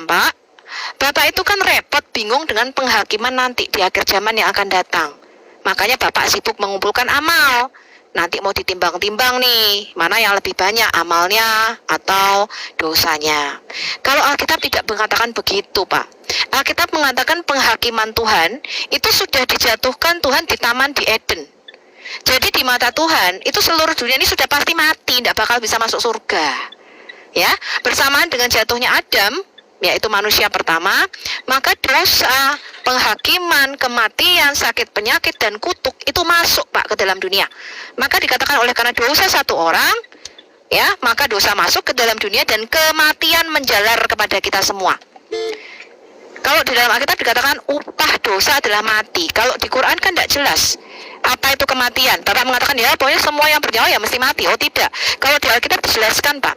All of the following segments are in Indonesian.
Pak. Bapak itu kan repot, bingung dengan penghakiman nanti di akhir zaman yang akan datang. Makanya Bapak sibuk mengumpulkan amal. Nanti mau ditimbang-timbang nih, mana yang lebih banyak amalnya atau dosanya. Kalau Alkitab tidak mengatakan begitu, Pak. Alkitab mengatakan penghakiman Tuhan itu sudah dijatuhkan Tuhan di taman di Eden. Jadi di mata Tuhan itu seluruh dunia ini sudah pasti mati, tidak bakal bisa masuk surga. Ya, bersamaan dengan jatuhnya Adam, yaitu manusia pertama, maka dosa, penghakiman, kematian, sakit penyakit dan kutuk itu masuk Pak ke dalam dunia. Maka dikatakan oleh karena dosa satu orang, ya, maka dosa masuk ke dalam dunia dan kematian menjalar kepada kita semua. Kalau di dalam Alkitab dikatakan upah dosa adalah mati. Kalau di Quran kan tidak jelas apa itu kematian. Bapak mengatakan ya pokoknya semua yang bernyawa ya mesti mati. Oh tidak. Kalau di Alkitab dijelaskan Pak.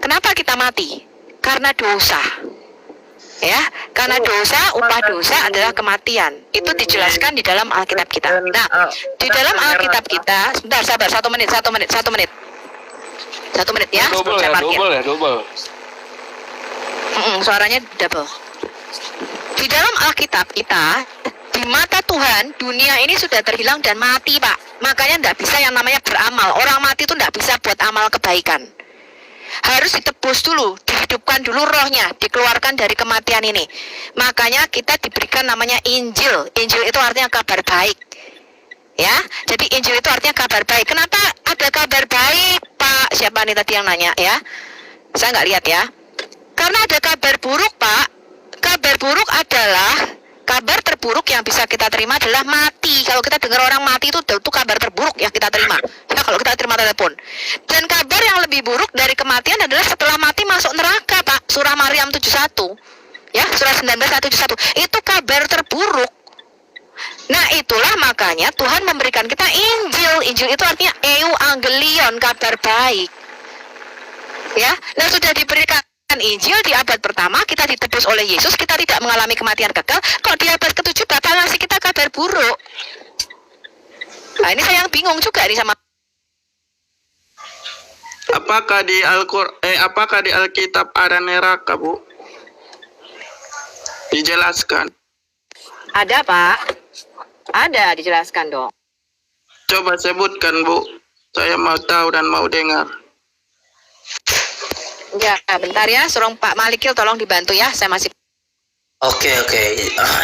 Kenapa kita mati? Karena dosa. Ya, karena dosa, upah dosa adalah kematian. Itu dijelaskan di dalam Alkitab kita. Nah, di dalam Alkitab kita, sebentar, sabar, 1 menit ya. double. Suaranya double. Di dalam Alkitab kita, di mata Tuhan, dunia ini sudah terhilang dan mati, Pak. Makanya tidak bisa yang namanya beramal. Orang mati itu tidak bisa buat amal kebaikan. Harus ditebus dulu, dihidupkan dulu rohnya, dikeluarkan dari kematian ini. Makanya kita diberikan namanya Injil. Injil itu artinya kabar baik. Ya, jadi Injil itu artinya kabar baik. Kenapa ada kabar baik, Pak? Siapa nih tadi yang nanya ya? Saya nggak lihat ya. Karena ada kabar buruk, Pak. Kabar buruk adalah kabar terburuk yang bisa kita terima adalah mati. Kalau kita dengar orang mati itu kabar terburuk yang kita terima. Ya, kalau kita terima telepon. Dan kabar yang lebih buruk dari kematian adalah setelah mati masuk neraka, Pak. Surah Maryam 71. Ya, surah 19:171. Itu kabar terburuk. Nah, itulah makanya Tuhan memberikan kita Injil. Injil itu artinya euangelion, kabar baik. Ya, nah sudah diberikan Injil di abad pertama, kita ditebus oleh Yesus, kita tidak mengalami kematian kekal. Kok di abad ke-7 Bapak ngasih kita kabar buruk? Nah, ini saya yang bingung juga nih sama. Apakah di Alkitab ada neraka, Bu? Dijelaskan. Ada, Pak. Ada, dijelaskan dong. Coba sebutkan, Bu. Saya mau tahu dan mau dengar. Ya, bentar ya, suruh Pak Malikil tolong dibantu ya, saya masih. Oke.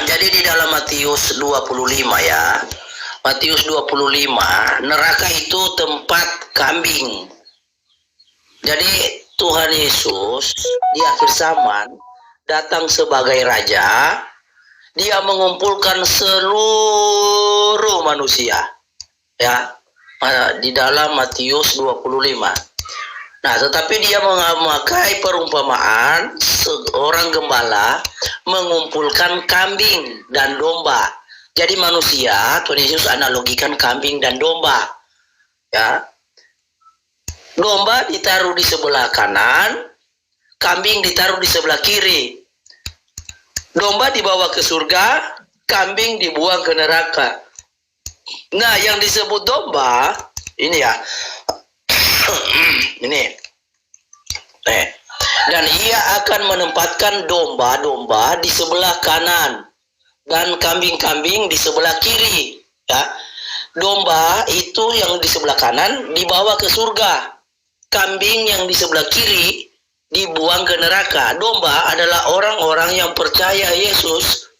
Jadi di dalam Matius 25 ya. Matius 25, neraka itu tempat kambing. Jadi Tuhan Yesus di akhir zaman datang sebagai raja. Dia mengumpulkan seluruh manusia. Ya. Di dalam Matius 25. Nah, tetapi dia memakai perumpamaan seorang gembala mengumpulkan kambing dan domba. Jadi manusia, Tuhan Yesus analogikan kambing dan domba. Ya. Domba ditaruh di sebelah kanan, kambing ditaruh di sebelah kiri. Domba dibawa ke surga, kambing dibuang ke neraka. Nah, yang disebut domba, ini ya. Ini. Dan ia akan menempatkan domba-domba di sebelah kanan dan kambing-kambing di sebelah kiri, ya. Domba itu yang di sebelah kanan dibawa ke surga. Kambing yang di sebelah kiri dibuang ke neraka. Domba adalah orang-orang yang percaya Yesus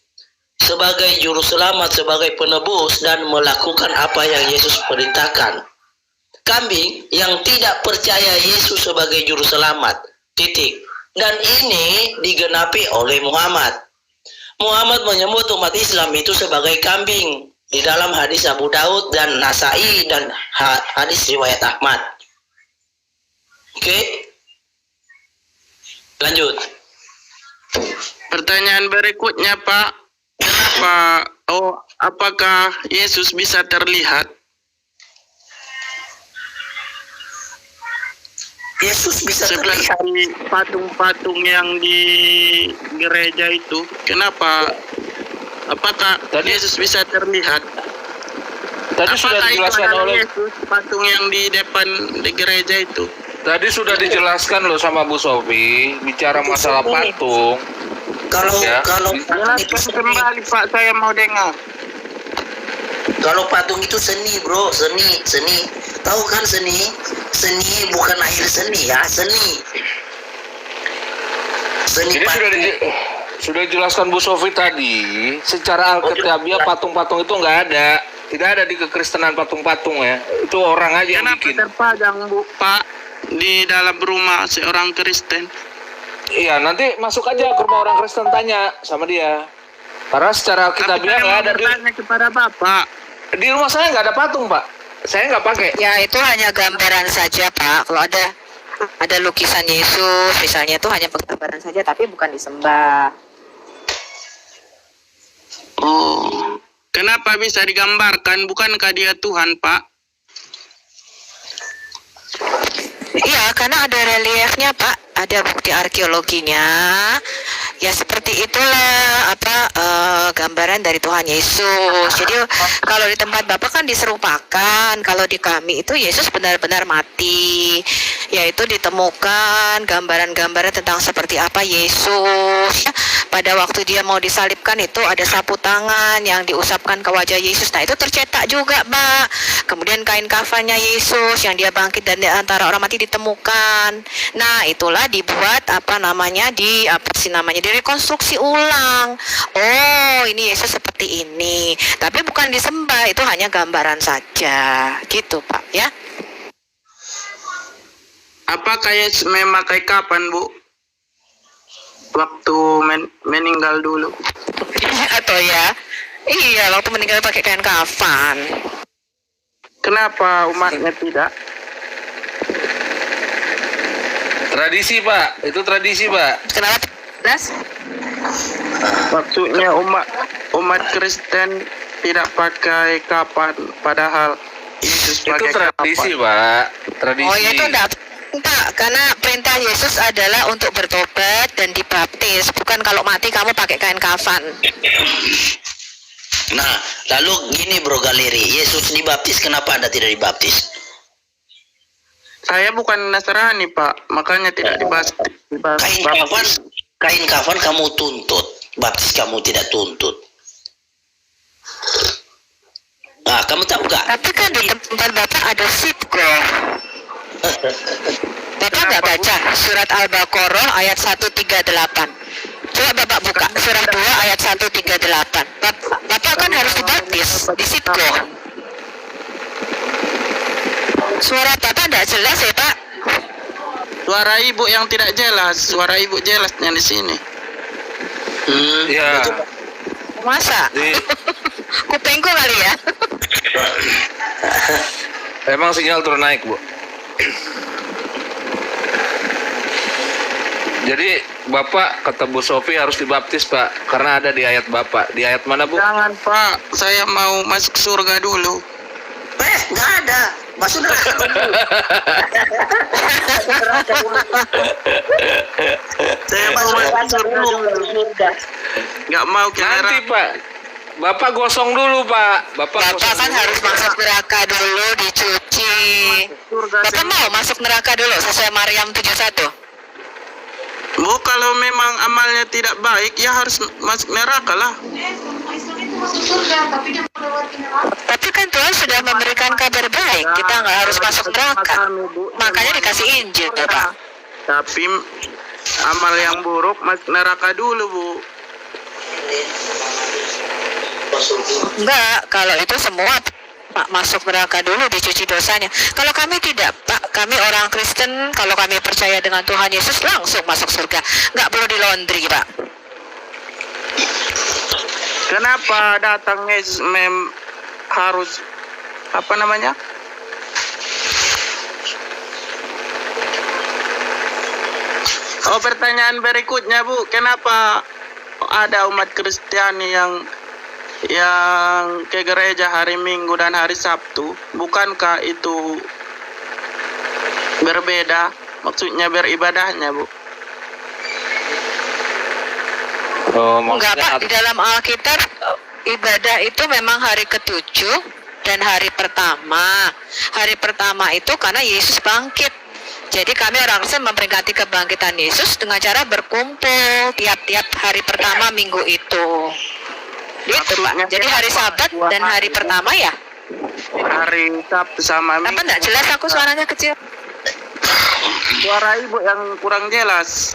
sebagai juru selamat, sebagai penebus dan melakukan apa yang Yesus perintahkan. Kambing yang tidak percaya Yesus sebagai juru selamat. Titik. Dan ini digenapi oleh Muhammad. Muhammad menyebut umat Islam itu sebagai kambing di dalam hadis Abu Daud dan Nasai dan hadis riwayat Ahmad. Oke? Lanjut. Pertanyaan berikutnya, Pak. Apakah Yesus bisa terlihat? Yesus bisa terlihat. Seperti patung-patung yang di gereja itu. Kenapa? Apakah Yesus bisa terlihat? Tadi sudah dijelaskan oleh Yesus, patung yang di depan di gereja itu. Tadi sudah dijelaskan loh sama Bu Sofi, bicara masalah patung. Kalau Ya. kalau patung itu Jelaskan seni, kembali Pak, saya mau dengar. kalau patung itu seni bro, seni. Tahu kan seni? Seni bukan akhir seni ya, seni. Seni Jadi patung. sudah dijelaskan Bu Sofi tadi, secara alkitabiah patung-patung itu nggak ada. Tidak ada di kekristenan patung-patung ya. Itu orang aja yang Kenapa bikin. terpajang Bu Pak di dalam rumah seorang Kristen? Iya, nanti masuk aja ke rumah orang Kristen tanya sama dia. Karena secara Tapi alkitabiah saya nggak mau ada di, bertanya kepada Bapak. di rumah saya nggak ada patung, Pak. Saya nggak pakai. Ya itu hanya gambaran saja Pak. Kalau ada lukisan Yesus misalnya itu hanya penggambaran saja tapi bukan disembah. Oh, kenapa bisa digambarkan? Bukankah dia Tuhan Pak? Iya, karena ada reliefnya, Pak. Ada bukti arkeologinya. Ya seperti itulah gambaran dari Tuhan Yesus. Jadi kalau di tempat Bapak kan diserupakan, kalau di kami itu Yesus benar-benar mati. Yaitu ditemukan gambaran-gambaran tentang seperti apa Yesus. Pada waktu dia mau disalibkan itu ada sapu tangan yang diusapkan ke wajah Yesus. Nah, itu tercetak juga, Pak. Kemudian kain kafannya Yesus yang dia bangkit dan di antara orang mati ditemukan. Nah, itulah dibuat direkonstruksi ulang. Oh, ini Yesus seperti ini. Tapi bukan disembah, itu hanya gambaran saja. Gitu, Pak, ya. Apakah Yesus memakai kapan Bu? Waktu meninggal dulu. Atau ya. Iya, waktu meninggal pakai kain kafan. Kenapa umatnya tidak? Tradisi, Pak. Itu tradisi, Pak. Kenapa? Nas? Maksudnya umat Kristen tidak pakai kapan, padahal Yesus Itu pakai tradisi, kapan. Pak. Tradisi. Oh, ya itu enggak, karena perintah Yesus adalah untuk bertobat dan dibaptis. Bukan kalau mati kamu pakai kain kafan. Nah, lalu gini bro Galeri, Yesus dibaptis, kenapa Anda tidak dibaptis? Saya bukan Nasrani Pak, makanya tidak dibaptis. Kain kafan kamu tuntut, baptis kamu tidak tuntut. Nah, kamu tahu gak? Tapi kan di tempat Bapak ada sitko. Bapak nggak baca surat Al-Baqarah ayat 138. Coba Bapak buka surat 2 ayat 138. Bapak kan harus dibaptis di sitko. Suara Bapak tidak jelas ya Pak. Suara ibu yang tidak jelas, suara ibu jelasnya di sini. Ya. Masa? Di, Kupengku kali ya. emang sinyal turun naik, Bu. Jadi Bapak kata Bu Sofi harus dibaptis, Pak, karena ada di ayat Bapak. Di ayat mana, Bu? Jangan Pak, saya mau masuk surga dulu. Nggak ada. Masuk neraka dulu. Saya mau masuk surga dulu. Nggak mau ke Nanti, neraka. Pak. Bapak gosong dulu, Pak. Bapak Bapak kan harus masuk neraka dulu dicuci. Surga Bapak mau masuk neraka dulu sesuai Maryam 71. Bu, kalau memang amalnya tidak baik, ya harus masuk neraka lah. Tapi kan Tuhan sudah memberikan kabar baik. Kita nggak harus masuk neraka. Makanya dikasih Injil, Bapak. Tapi amal yang buruk masuk neraka dulu, Bu. Enggak, kalau itu semua Pak masuk neraka dulu dicuci dosanya. Kalau kami tidak, Pak, kami orang Kristen, kalau kami percaya dengan Tuhan Yesus langsung masuk surga. Nggak perlu di laundry, Pak. Kenapa datang Yesus harus apa namanya? Oh, pertanyaan berikutnya, Bu, kenapa ada umat Kristiani yang ke gereja hari Minggu dan hari Sabtu? Bukankah itu berbeda? Maksudnya beribadahnya, Bu. Oh, Enggak, maksudnya Pak, di dalam Alkitab ibadah itu memang hari ke-7 dan hari pertama. Hari pertama itu karena Yesus bangkit. Jadi kami orang Kristen memperingati kebangkitan Yesus dengan cara berkumpul tiap-tiap hari pertama minggu itu. Gitu Pak. Maksudnya Jadi hari Sabat dan hari pertama ya. Hari Sabtu sama Apa Minggu. enggak jelas aku suaranya kecil? Suara ibu yang kurang jelas.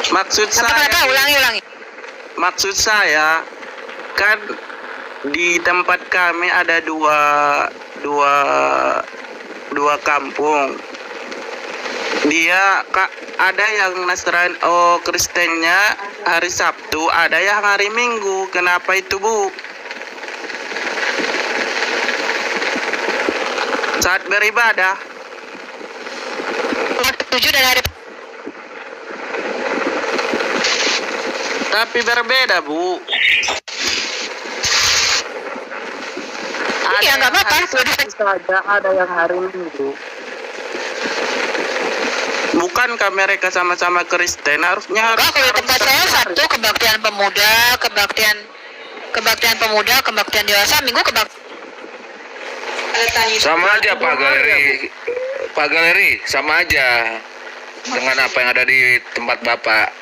Maksud Apa kenapa? saya, Ulangi. maksud saya kan di tempat kami ada dua kampung. Dia ada yang Nasrani, Kristennya hari Sabtu, ada yang hari Minggu. Kenapa itu, Bu? Saat beribadah. Tujuh dan hari Tapi berbeda, Bu. Iya, nggak apa-apa. yang hari Sabtu saja, ada yang hari Minggu. Bukankah mereka sama-sama Kristen? Harusnya Kalau di tempat saya Sabtu kebaktian pemuda, kebaktian pemuda, kebaktian dewasa, Minggu kebaktian. Sama aja Pak Galeri, sama aja dengan apa yang ada di tempat Bapak.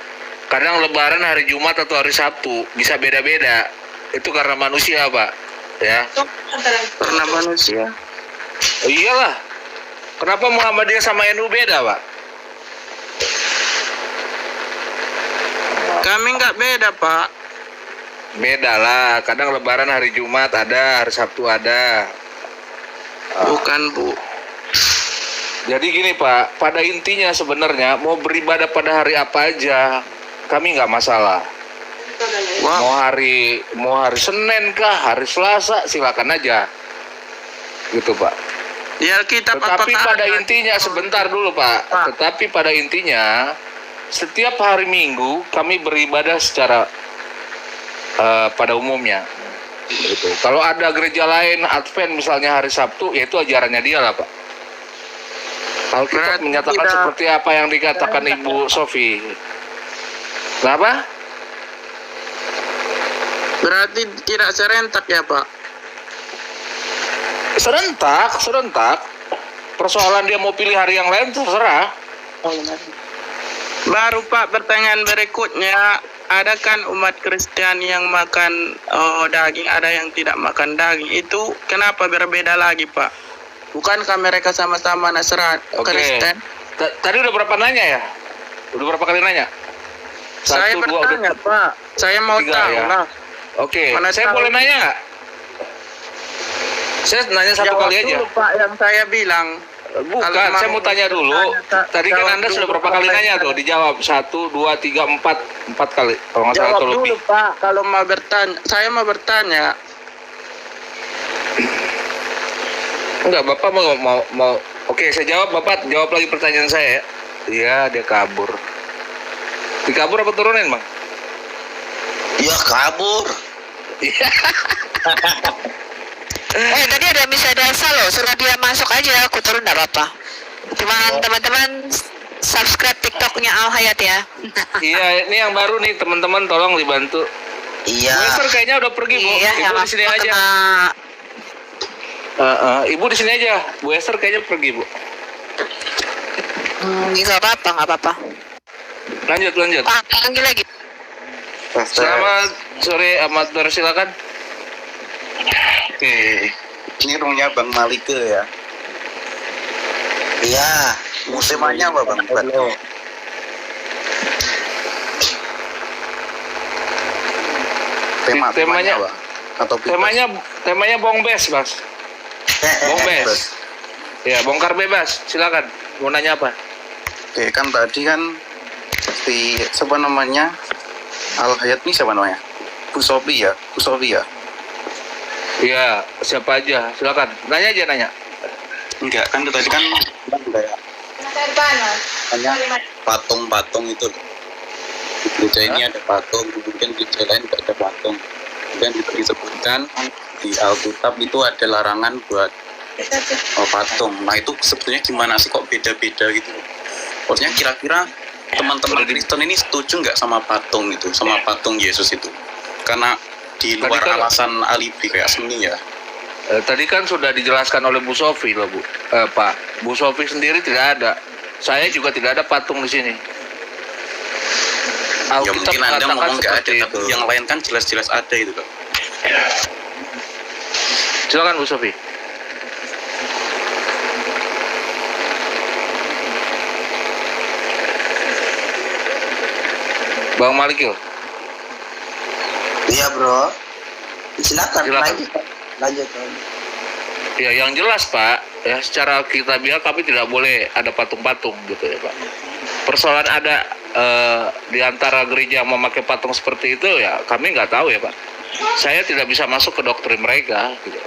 Kadang Lebaran hari Jumat atau hari Sabtu bisa beda-beda. Itu karena manusia, Pak. Ya. karena manusia. Oh, iyalah. Kenapa Muhammadiyah sama NU beda, Pak? Kami nggak beda, Pak. Beda lah. Kadang Lebaran hari Jumat ada, hari Sabtu ada. Bukan, Bu. Jadi gini Pak, pada intinya sebenarnya mau beribadah pada hari apa aja, kami nggak masalah. Wah, Mau hari Senin kah, hari Selasa, silakan aja. Gitu Pak. ya kita Tetapi pada intinya sebentar dulu Pak. Pak. Tetapi pada intinya setiap hari Minggu kami beribadah secara pada umumnya. Gitu. Kalau ada gereja lain Advent misalnya hari Sabtu, ya itu ajarannya dia lah Pak. Alkitab Berarti menyatakan tidak- seperti apa yang dikatakan Ibu Sofi. Kenapa? berarti tidak serentak ya, Pak? Serentak. Persoalan dia mau pilih hari yang lain terserah. Baru Pak, pertanyaan berikutnya, ada kan umat Kristen yang makan daging, ada yang tidak makan daging. Itu kenapa berbeda lagi, Pak? Bukankah mereka sama-sama Nasrani Oke. Kristen? Tadi udah berapa nanya ya? Udah berapa kali nanya? Saya Satu, dua, bertanya, udah. Pak. Saya mau Tiga, tahu ya? lah. Oke, Mana saya tahu. boleh nanya nggak? Saya nanya satu Jawab kali aja. dulu, Pak, yang saya bilang. Bukan, Kalau saya mau mau tanya dulu. bertanya, Tadi kan jawab Anda sudah dulu berapa kali apa nanya yang tuh? saya- Dijawab 1, 2, 3, 4 kali. Kalau nggak salah Jawab atau dulu, lebih. Pak. Kalau mau bertanya, saya mau bertanya. Enggak, Bapak mau. Oke, saya jawab. Bapak jawab lagi pertanyaan saya. Iya, dia kabur. Dikabur apa turunin, Bang? Ya kabur. Iya. Tadi ada Miss Adasa loh, suruh dia masuk aja, aku turun nggak apa-apa. Cuma teman-teman subscribe TikToknya Al Hayat ya. Iya, ini yang baru nih, teman-teman tolong dibantu. Iya. Bu Esther kayaknya udah pergi, Bu. Iya, Ibu di sini aja. Ibu di sini aja. Bu Esther kayaknya pergi, Bu. Nggak apa-apa. Lanjut. Panggil lagi. Selamat sore, Ahmad Nur, silakan. Oke, ini rumahnya Bang Malike ya. Iya. Temanya apa Bang? Temanya apa? Atau bebas? temanya bongbes, Mas. Bongbes. Ya, bongkar bebas. Silakan. Mau nanya apa? Oke, kan tadi kan si siapa namanya? Al Hayat ini siapa namanya? Bu Sofi ya. Iya, siapa aja. Silakan. Nanya. Enggak, kan tadi kan kayak hanya patung-patung itu. Di gereja ini ada patung, kemudian di gereja lain tidak ada patung. Kemudian disebutkan di Alkitab itu ada larangan buat patung. Nah itu sebetulnya gimana sih kok beda-beda gitu? Maksudnya kira-kira teman-teman Kristen ini setuju nggak sama patung itu, sama patung Yesus itu? Karena di luar Tadi kan- alasan alibi kayak seni ya. Tadi kan sudah dijelaskan oleh Bu Sofi loh Bu. Pak, Bu Sofi sendiri tidak ada. Saya juga tidak ada patung di sini. Ya Alkitab mungkin Anda mengatakan ngomong nggak ada, seperti tapi itu. yang lain kan jelas-jelas ada itu loh. Silakan Bu Sofi. Bang Malikil. Iya bro, silakan Silakan. lanjut. Ya yang jelas Pak, ya secara kitabiah kami tidak boleh ada patung-patung gitu ya Pak. Persoalan ada di antara gereja yang memakai patung seperti itu ya kami nggak tahu ya Pak. Saya tidak bisa masuk ke doktrin mereka gitu.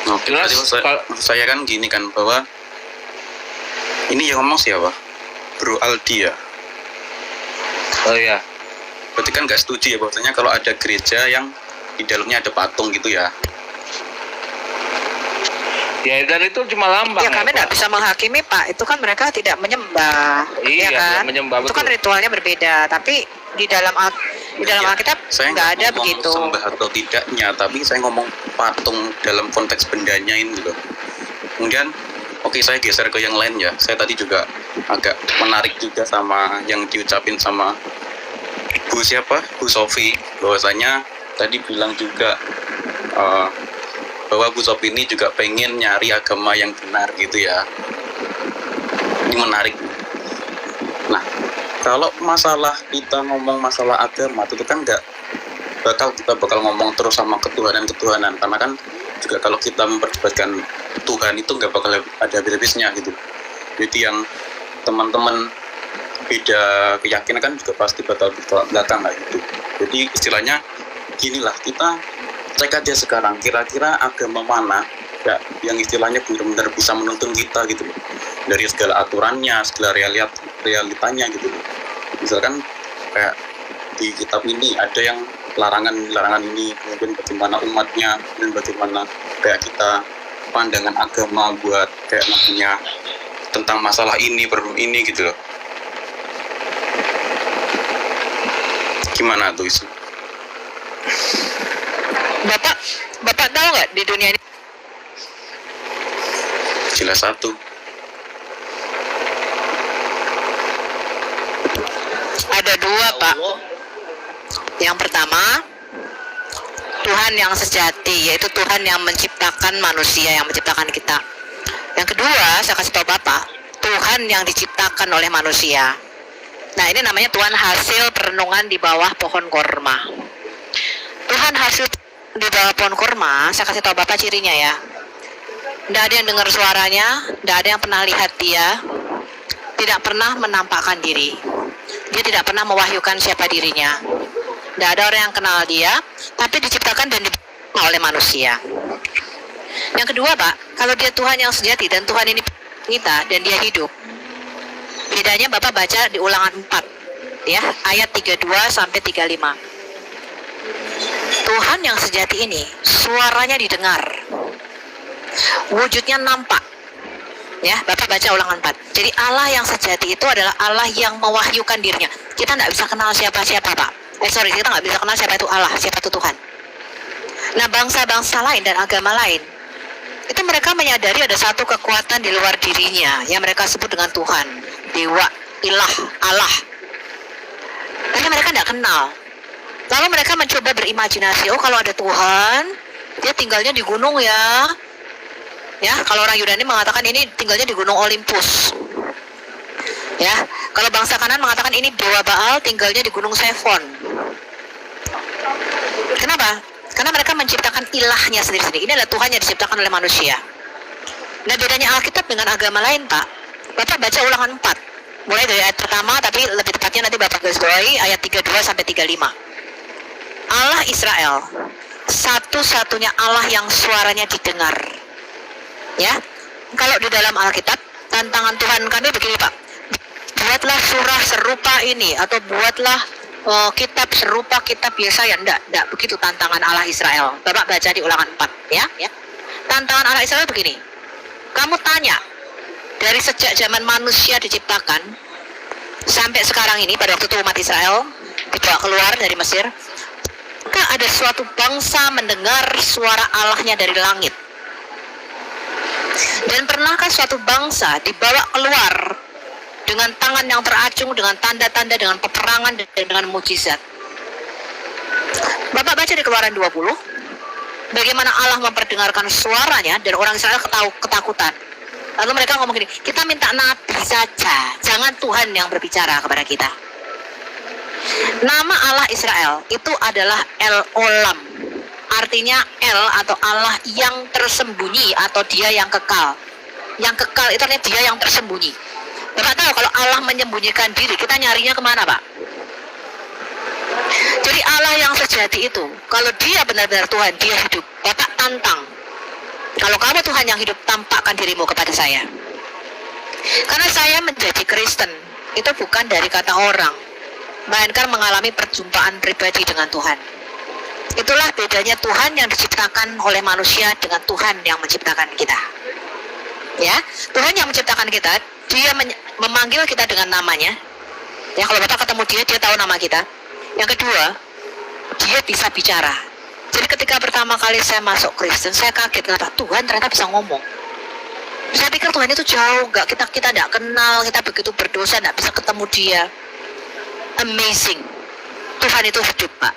Nah, Jelas, tadi maksud saya kan gini kan, bahwa ini yang ngomong siapa? Bro Aldi ya. Oh ya, Berarti kan nggak setuju ya bahwasanya kalau ada gereja yang di dalamnya ada patung gitu ya. ya dan itu cuma lambang Ya kami Pak. tidak bisa menghakimi Pak, itu kan mereka tidak menyembah, Iya, ya kan? tidak menyembah, Itu kan betul. ritualnya berbeda, tapi di dalam Ya, Alkitab saya nggak ada ngomong begitu. sembah atau tidaknya, tapi saya ngomong patung dalam konteks bendanya ini loh. Kemudian oke, saya geser ke yang lain ya. Saya tadi juga agak menarik juga sama yang diucapin sama Bu siapa? Bu Sofi, bahwasanya tadi bilang juga bahwa Bu Sofi ini juga pengen nyari agama yang benar gitu ya. Ini menarik. Nah, kalau masalah kita ngomong masalah agama itu kan kita bakal ngomong terus sama ketuhanan karena kan juga kalau kita memperdebatkan Tuhan itu nggak bakal ada habis-habisnya gitu. Jadi yang teman-teman beda keyakinan kan juga pasti bakal bertolak belakang lah gitu. Jadi istilahnya ginilah, kita cek aja sekarang kira-kira agama mana ya yang istilahnya benar-benar bisa menuntun kita gitu loh, dari segala aturannya, segala realitanya gitu loh. Misalkan kayak di kitab ini ada yang larangan ini, kemudian bagaimana umatnya dan bagaimana kayak kita pandangan agama buat kayak namanya tentang masalah ini gitu loh. Gimana tuh isu? Bapak tahu nggak di dunia ini Jelas satu. ada dua Pak. Yang pertama, Tuhan yang sejati, yaitu Tuhan yang menciptakan manusia, yang menciptakan kita. Yang kedua, saya kasih tahu Bapak, Tuhan yang diciptakan oleh manusia. Nah, ini namanya Tuhan hasil perenungan di bawah pohon korma. Tuhan hasil di bawah pohon korma, saya kasih tahu Bapak cirinya ya. Tidak ada yang dengar suaranya, tidak ada yang pernah lihat dia, tidak pernah menampakkan diri. Dia tidak pernah mewahyukan siapa dirinya. Tidak ada orang yang kenal dia, tapi diciptakan dan dibentuk oleh manusia. Yang kedua Pak, kalau dia Tuhan yang sejati dan Tuhan ini kita dan dia hidup, bedanya Bapak baca di Ulangan 4 ya, ayat 32 sampai 35. Tuhan yang sejati ini suaranya didengar, wujudnya nampak. Ya, Bapak baca Ulangan 4. Jadi Allah yang sejati itu adalah Allah yang mewahyukan dirinya. Kita tidak bisa kenal siapa-siapa Pak. Kita nggak bisa kenal siapa itu Allah, siapa itu Tuhan. Nah, bangsa-bangsa lain dan agama lain itu mereka menyadari ada satu kekuatan di luar dirinya yang mereka sebut dengan Tuhan, dewa, ilah, Allah. Tapi mereka tidak kenal. Lalu mereka mencoba berimajinasi, oh kalau ada Tuhan, dia tinggalnya di gunung ya. Ya, kalau orang Yunani mengatakan ini tinggalnya di Gunung Olympus. Ya, kalau bangsa Kanan mengatakan ini dewa Baal tinggalnya di Gunung Sevon. Kenapa? Karena mereka menciptakan ilahnya sendiri-sendiri. Ini adalah Tuhan yang diciptakan oleh manusia. Nah, bedanya Alkitab dengan agama lain, Pak. Bapak baca Ulangan 4. Mulai dari ayat pertama, tapi lebih tepatnya nanti Bapak garis bawahi ayat 32 sampai 35. Allah Israel, satu-satunya Allah yang suaranya didengar. Ya, kalau di dalam Alkitab, tantangan Tuhan kami begini Pak. Buatlah surah serupa ini, atau buatlah kitab serupa kitab Yesaya. Enggak begitu tantangan Allah Israel. Bapak baca di Ulangan 4 ya. Tantangan Allah Israel begini. Kamu tanya, dari sejak zaman manusia diciptakan sampai sekarang ini, pada waktu itu umat Israel dibawa keluar dari Mesir, ketika ada suatu bangsa mendengar suara Allahnya dari langit. Dan pernahkah suatu bangsa dibawa keluar dengan tangan yang teracung, dengan tanda-tanda, dengan peperangan, dan dengan mukjizat? Bapak baca di Keluaran 20, bagaimana Allah memperdengarkan suaranya dan orang Israel ketakutan. Lalu mereka ngomong gini, kita minta nabi saja, jangan Tuhan yang berbicara kepada kita. Nama Allah Israel itu adalah El Olam. Artinya El atau Allah yang tersembunyi atau dia yang kekal. Yang kekal itu artinya dia yang tersembunyi. Bapak tahu kalau Allah menyembunyikan diri, kita nyarinya kemana, Pak? Jadi Allah yang sejati itu, kalau dia benar-benar Tuhan, dia hidup. Bapak tantang, kalau kamu Tuhan yang hidup, tampakkan dirimu kepada saya. Karena saya menjadi Kristen, itu bukan dari kata orang, melainkan mengalami perjumpaan pribadi dengan Tuhan. Itulah bedanya Tuhan yang diciptakan oleh manusia dengan Tuhan yang menciptakan kita. Ya, Tuhan yang menciptakan kita, dia memanggil kita dengan namanya. Ya, kalau Bapak ketemu dia tahu nama kita. Yang kedua, dia bisa bicara. Jadi ketika pertama kali saya masuk Kristen, saya kaget kenapa Tuhan ternyata bisa ngomong. Saya pikir Tuhan itu jauh, kita tidak kenal, kita begitu berdosa, tidak bisa ketemu dia. Amazing. Tuhan itu hidup, Pak.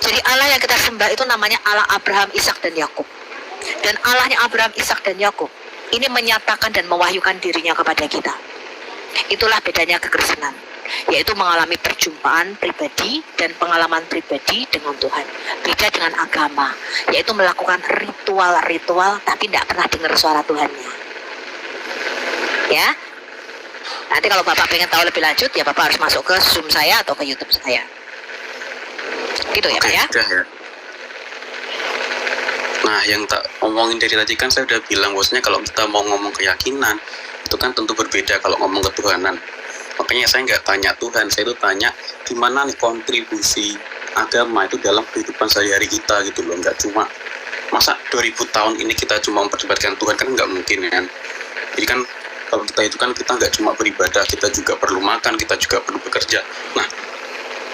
Jadi Allah yang kita sembah itu namanya Allah Abraham, Ishak, dan Yakub. Dan Allahnya Abraham, Ishak, dan Yakub ini menyatakan dan mewahyukan dirinya kepada kita. Itulah bedanya kekristenan, yaitu mengalami perjumpaan pribadi dan pengalaman pribadi dengan Tuhan. Beda dengan agama, yaitu melakukan ritual-ritual tapi tidak pernah dengar suara Tuhannya. Ya, nanti kalau Bapak pengen tahu lebih lanjut, ya Bapak harus masuk ke Zoom saya atau ke YouTube saya. Gitu ya, Pak ya. Ya. Nah, yang tak ngomongin dari tadi kan saya udah bilang bahwasanya kalau kita mau ngomong keyakinan itu kan tentu berbeda kalau ngomong ketuhanan. Makanya saya nggak tanya Tuhan, saya itu tanya gimana nih kontribusi agama itu dalam kehidupan sehari-hari kita gitu loh. Nggak cuma masa 2000 tahun ini kita cuma memperdebatkan Tuhan, kan nggak mungkin ya kan. Jadi kan kalau kita itu kan kita nggak cuma beribadah, kita juga perlu makan, kita juga perlu bekerja. Nah,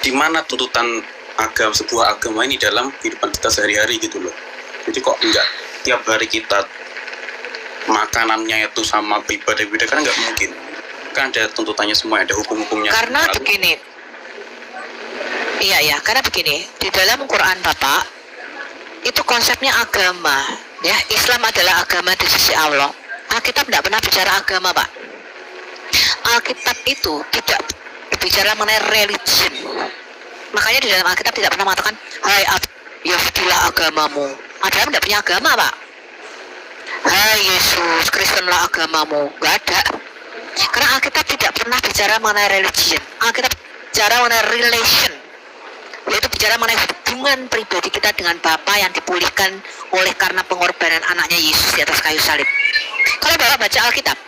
di mana tuntutan sebuah agama ini dalam kehidupan kita sehari-hari gitu loh. Jadi kok enggak tiap hari kita makanannya itu sama beribadah kan nggak mungkin. Kan ada tuntutannya semua, ada hukum-hukumnya. Karena begini, karena begini, di dalam Quran Bapak, itu konsepnya agama, ya, Islam adalah agama di sisi Allah. Alkitab tidak pernah bicara agama, Pak. Alkitab itu tidak berbicara mengenai religion. Makanya di dalam Alkitab tidak pernah mengatakan, hai Yahudilah agamamu. Adam tidak punya agama, Pak. Hai Yesus, Kristenlah agamamu. Gak ada. Karena Alkitab tidak pernah bicara mengenai religion. Alkitab bicara mengenai relation, yaitu bicara mengenai hubungan pribadi kita dengan Bapa yang dipulihkan oleh karena pengorbanan anaknya Yesus di atas kayu salib. Kalau Bapak baca Alkitab,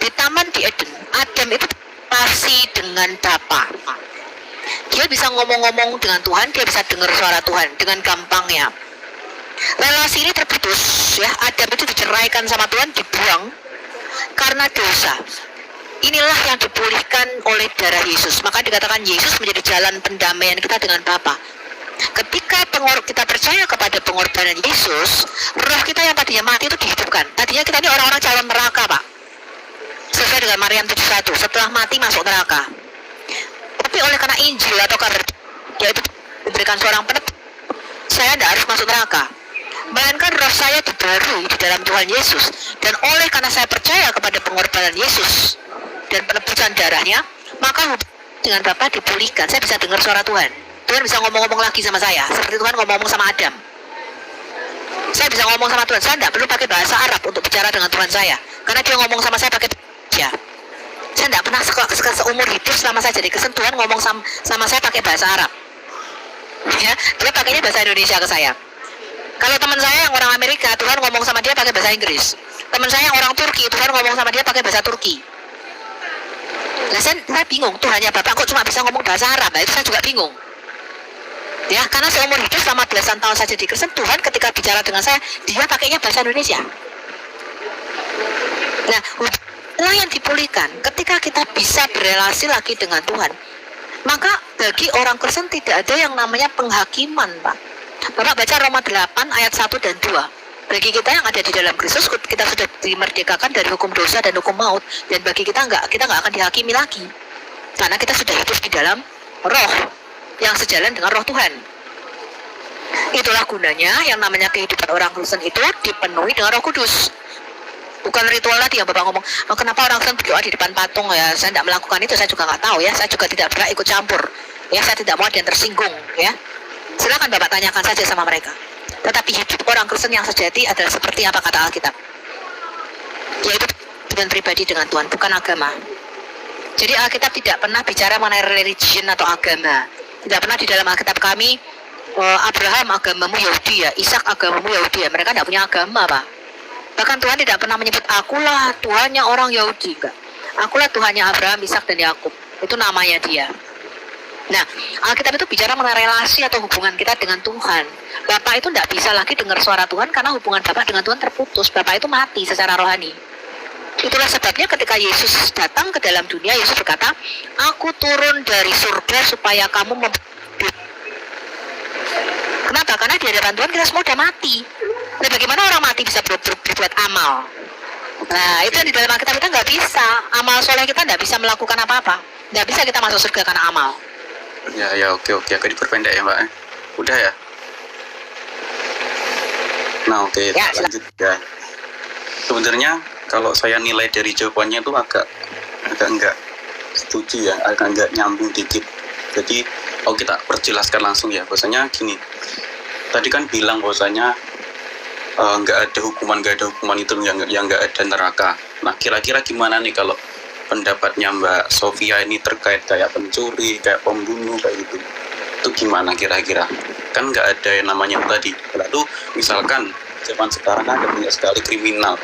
di Taman di Eden, Adam itu relasi dengan Bapa. Dia bisa ngomong-ngomong dengan Tuhan, dia bisa dengar suara Tuhan dengan gampangnya. Relasi ini terputus, ya. Adam itu diceraikan sama Tuhan, dibuang karena dosa. Inilah yang dipulihkan oleh darah Yesus. Maka dikatakan Yesus menjadi jalan pendamaian kita dengan Bapa. Ketika kita percaya kepada pengorbanan Yesus, roh kita yang tadinya mati itu dihidupkan. Tadinya kita ini orang-orang calon neraka, Pak. Sesuai dengan Maryam 71, setelah mati masuk neraka. Tapi oleh karena Injil atau kabar, yaitu diberikan seorang penebus, saya tidak harus masuk neraka. Melainkan roh saya dibarui di dalam Tuhan Yesus. Dan oleh karena saya percaya kepada pengorbanan Yesus dan penebusan darahnya, maka dengan Bapa dipulihkan. Saya bisa dengar suara Tuhan. Tuhan bisa ngomong-ngomong lagi sama saya, seperti Tuhan ngomong-ngomong sama Adam. Saya bisa ngomong sama Tuhan. Saya tidak perlu pakai bahasa Arab untuk bicara dengan Tuhan saya, karena dia ngomong sama saya pakai ya. Saya tidak pernah seumur hidup selama saya jadi Kristen, Tuhan ngomong sama saya pakai bahasa Arab. Ya, dia pakainya bahasa Indonesia ke saya. Kalau teman saya yang orang Amerika, Tuhan ngomong sama dia pakai bahasa Inggris. Teman saya yang orang Turki, Tuhan ngomong sama dia pakai bahasa Turki. Nah, saya bingung, Tuhannya Bapak kok cuma bisa ngomong bahasa Arab? Nah, itu saya juga bingung. Ya, karena seumur hidup selama belasan tahun saya jadi Kristen, Tuhan ketika bicara dengan saya, dia pakainya bahasa Indonesia. Nah, itulah yang dipulihkan ketika kita bisa berelasi lagi dengan Tuhan. Maka bagi orang Kristen tidak ada yang namanya penghakiman, Pak. Bapak baca Roma 8 ayat 1 dan 2. Bagi kita yang ada di dalam Kristus, kita sudah dimerdekakan dari hukum dosa dan hukum maut, dan bagi kita nggak akan dihakimi lagi, karena kita sudah hidup di dalam Roh yang sejalan dengan Roh Tuhan. Itulah gunanya yang namanya kehidupan orang Kristen itu dipenuhi dengan Roh Kudus. Bukan ritual tadi yang Bapak ngomong, oh, kenapa orang Kristen berdoa di depan patung ya? Saya tidak melakukan itu, saya juga nggak tahu ya. Saya juga tidak pernah ikut campur. Ya, saya tidak mau ada yang tersinggung. Ya, silakan Bapak tanyakan saja sama mereka. Tetapi hidup orang Kristen yang sejati adalah seperti apa kata Alkitab, yaitu hubungan pribadi dengan Tuhan, bukan agama. Jadi Alkitab tidak pernah bicara mengenai religion atau agama. Tidak pernah di dalam Alkitab kami, Abraham agamamu Yahudi ya, Ishak agamamu Yahudi ya. Mereka tidak punya agama, Pak. Bahkan Tuhan tidak pernah menyebut akulah Tuhannya orang Yahudi, enggak. Akulah Tuhannya Abraham, Ishak dan Yakub. Itu namanya dia. Nah, Alkitab itu bicara mengenai relasi atau hubungan kita dengan Tuhan. Bapak itu tidak bisa lagi dengar suara Tuhan karena hubungan Bapak dengan Tuhan terputus. Bapak itu mati secara rohani. Itulah sebabnya ketika Yesus datang ke dalam dunia, Yesus berkata, aku turun dari surga supaya kamu Kenapa? Karena di hadapan Tuhan kita semua sudah mati. Nah, bagaimana orang mati bisa berbuat amal? Nah, itu di dalam Alkitab kita nggak bisa. Amal soleh kita nggak bisa melakukan apa-apa. Nggak bisa kita masuk surga karena amal. Ya, oke, agak diperpendek ya Mbak. Udah ya? Nah, oke, Ya, lanjut ya. Sebenarnya kalau saya nilai dari jawabannya itu agak enggak setuju ya, agak enggak nyambung dikit. Jadi, kita perjelaskan langsung ya, bahwasanya gini. Tadi kan bilang bahwasanya enggak ada hukuman itu yang enggak ada neraka. Nah, kira-kira gimana nih kalau pendapatnya Mbak Sofia ini terkait kayak pencuri, kayak pembunuh, kayak gitu. Itu gimana kira-kira? Kan nggak ada yang namanya tadi. Lalu misalkan zaman sekarang kan ada banyak sekali kriminal.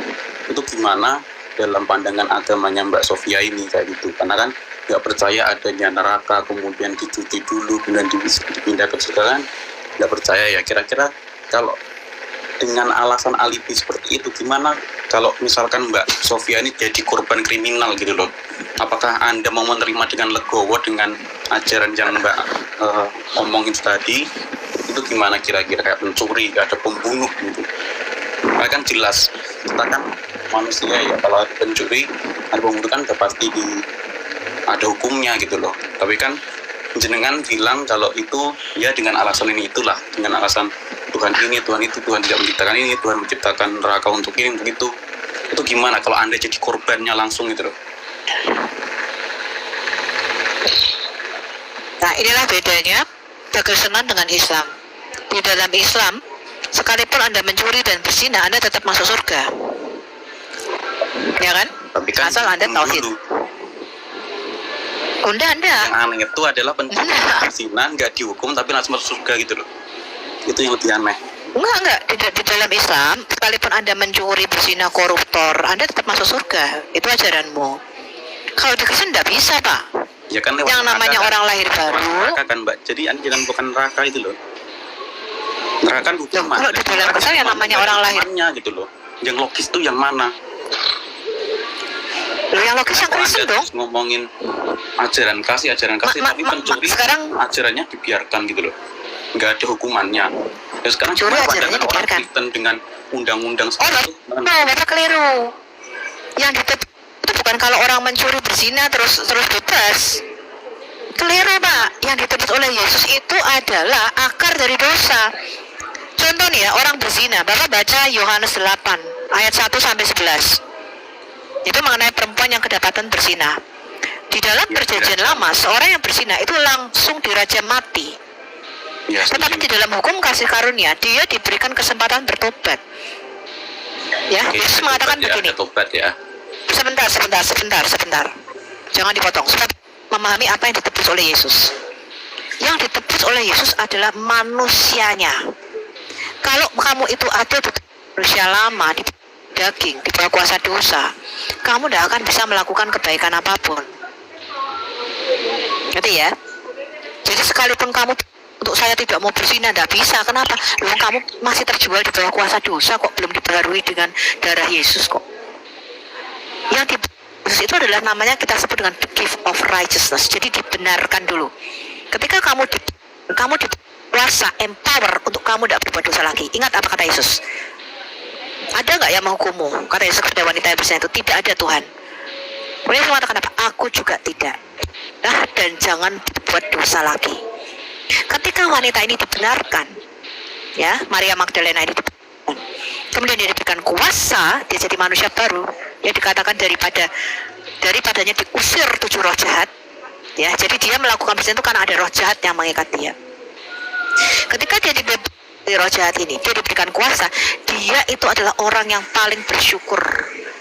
Itu gimana dalam pandangan agamanya Mbak Sofia ini kayak gitu? Karena kan nggak percaya adanya neraka, kemudian dicuci dulu, kemudian dipindah ke surga kan? Nggak percaya ya. Kira-kira kalau dengan alasan alibi seperti itu, gimana kalau misalkan Mbak Sofia ini jadi korban kriminal gitu loh? Apakah Anda mau menerima dengan legowo dengan ajaran yang Mbak omongin tadi? Itu gimana kira-kira, kayak pencuri, ada pembunuh gitu? Nah, kan jelas, kita kan manusia ya, kalau ada pencuri, ada pembunuh kan udah pasti ada hukumnya gitu loh. Tapi kan jenengan bilang kalau itu ya dengan alasan ini itulah, dengan alasan Tuhan ini, Tuhan itu, Tuhan tidak menciptakan ini, Tuhan menciptakan neraka untuk ini, untuk itu. Itu gimana kalau Anda jadi korbannya langsung gitu loh? Nah, inilah bedanya kekristenan dengan Islam. Di dalam Islam, sekalipun Anda mencuri dan berzina, Anda tetap masuk surga. Ya kan? Tapi kan asal Anda tauhid. Anda. Yang aneh itu adalah pencuri berzina nggak dihukum tapi langsung masuk surga gitu loh. Itu yang lebih aneh. Enggak. Di dalam Islam, sekalipun Anda mencuri, berzina, koruptor, Anda tetap masuk surga. Itu ajaranmu. Kalau di Kristen tidak bisa, Pak. Ya kan lewat yang namanya neraka, orang lahir baru. Neraka kan, Mbak. Jadi Anda jangan bukan neraka itu loh. Neraka kan hukuman. Kalau di dalam Kristen yang namanya orang lahir gitu loh. Yang logis itu yang mana? Loh, yang logis yang Kristen dong. Terus ngomongin ajaran kasih, tapi pencuri sekarang ajarannya dibiarkan gitu loh. Nggak ada hukumannya. Ya sekarang curi ajarannya orang dibiarkan. Kristen dengan undang-undang seperti itu. Bapak keliru. Yang ditutup itu bukan kalau orang mencuri, berzina terus bebas. Keliru, Pak. Yang dituntut oleh Yesus itu adalah akar dari dosa. Contoh nih ya, orang berzina. Bapak baca Yohanes 8 ayat 1 sampai 11. Itu mengenai perempuan yang kedapatan berzina. Di dalam perjanjian lama, seorang yang berzina itu langsung dirajam mati. Ya, tetapi di dalam hukum kasih karunia, dia diberikan kesempatan bertobat. Ya, Yesus mengatakan begini. Tobat ya. Sebentar. Jangan dipotong. Supaya memahami apa yang ditebus oleh Yesus. Yang ditebus oleh Yesus adalah manusianya. Kalau kamu itu ada di manusia lama, di daging, di bawah kuasa dosa, kamu tidak akan bisa melakukan kebaikan apapun. Ngerti ya? Jadi sekalipun kamu untuk saya tidak mau berzina, tidak bisa. Kenapa? Loh, kamu masih terjual di bawah kuasa dosa kok, belum dibaharui dengan darah Yesus kok. Yang dibahas itu adalah namanya kita sebut dengan the gift of righteousness. Jadi dibenarkan dulu. Ketika kamu dikuasa, empower untuk kamu tidak berbuat dosa lagi. Ingat apa kata Yesus? Ada nggak yang menghukummu? Kata Yesus kepada wanita yang berzina itu, tidak ada Tuhan. Kemudian Yesus mengatakan apa? Aku juga tidak. Nah, dan jangan berbuat dosa lagi. Ketika wanita ini dibenarkan, ya, Maria Magdalena ini dibenarkan, kemudian dia diberikan kuasa, dia jadi manusia baru. Ya, dikatakan daripadanya diusir 7 roh jahat. Ya, jadi dia melakukan berzina itu karena ada roh jahat yang mengikat dia. Ketika dia dibebaskan dari roh jahat ini, dia diberikan kuasa, dia itu adalah orang yang paling bersyukur.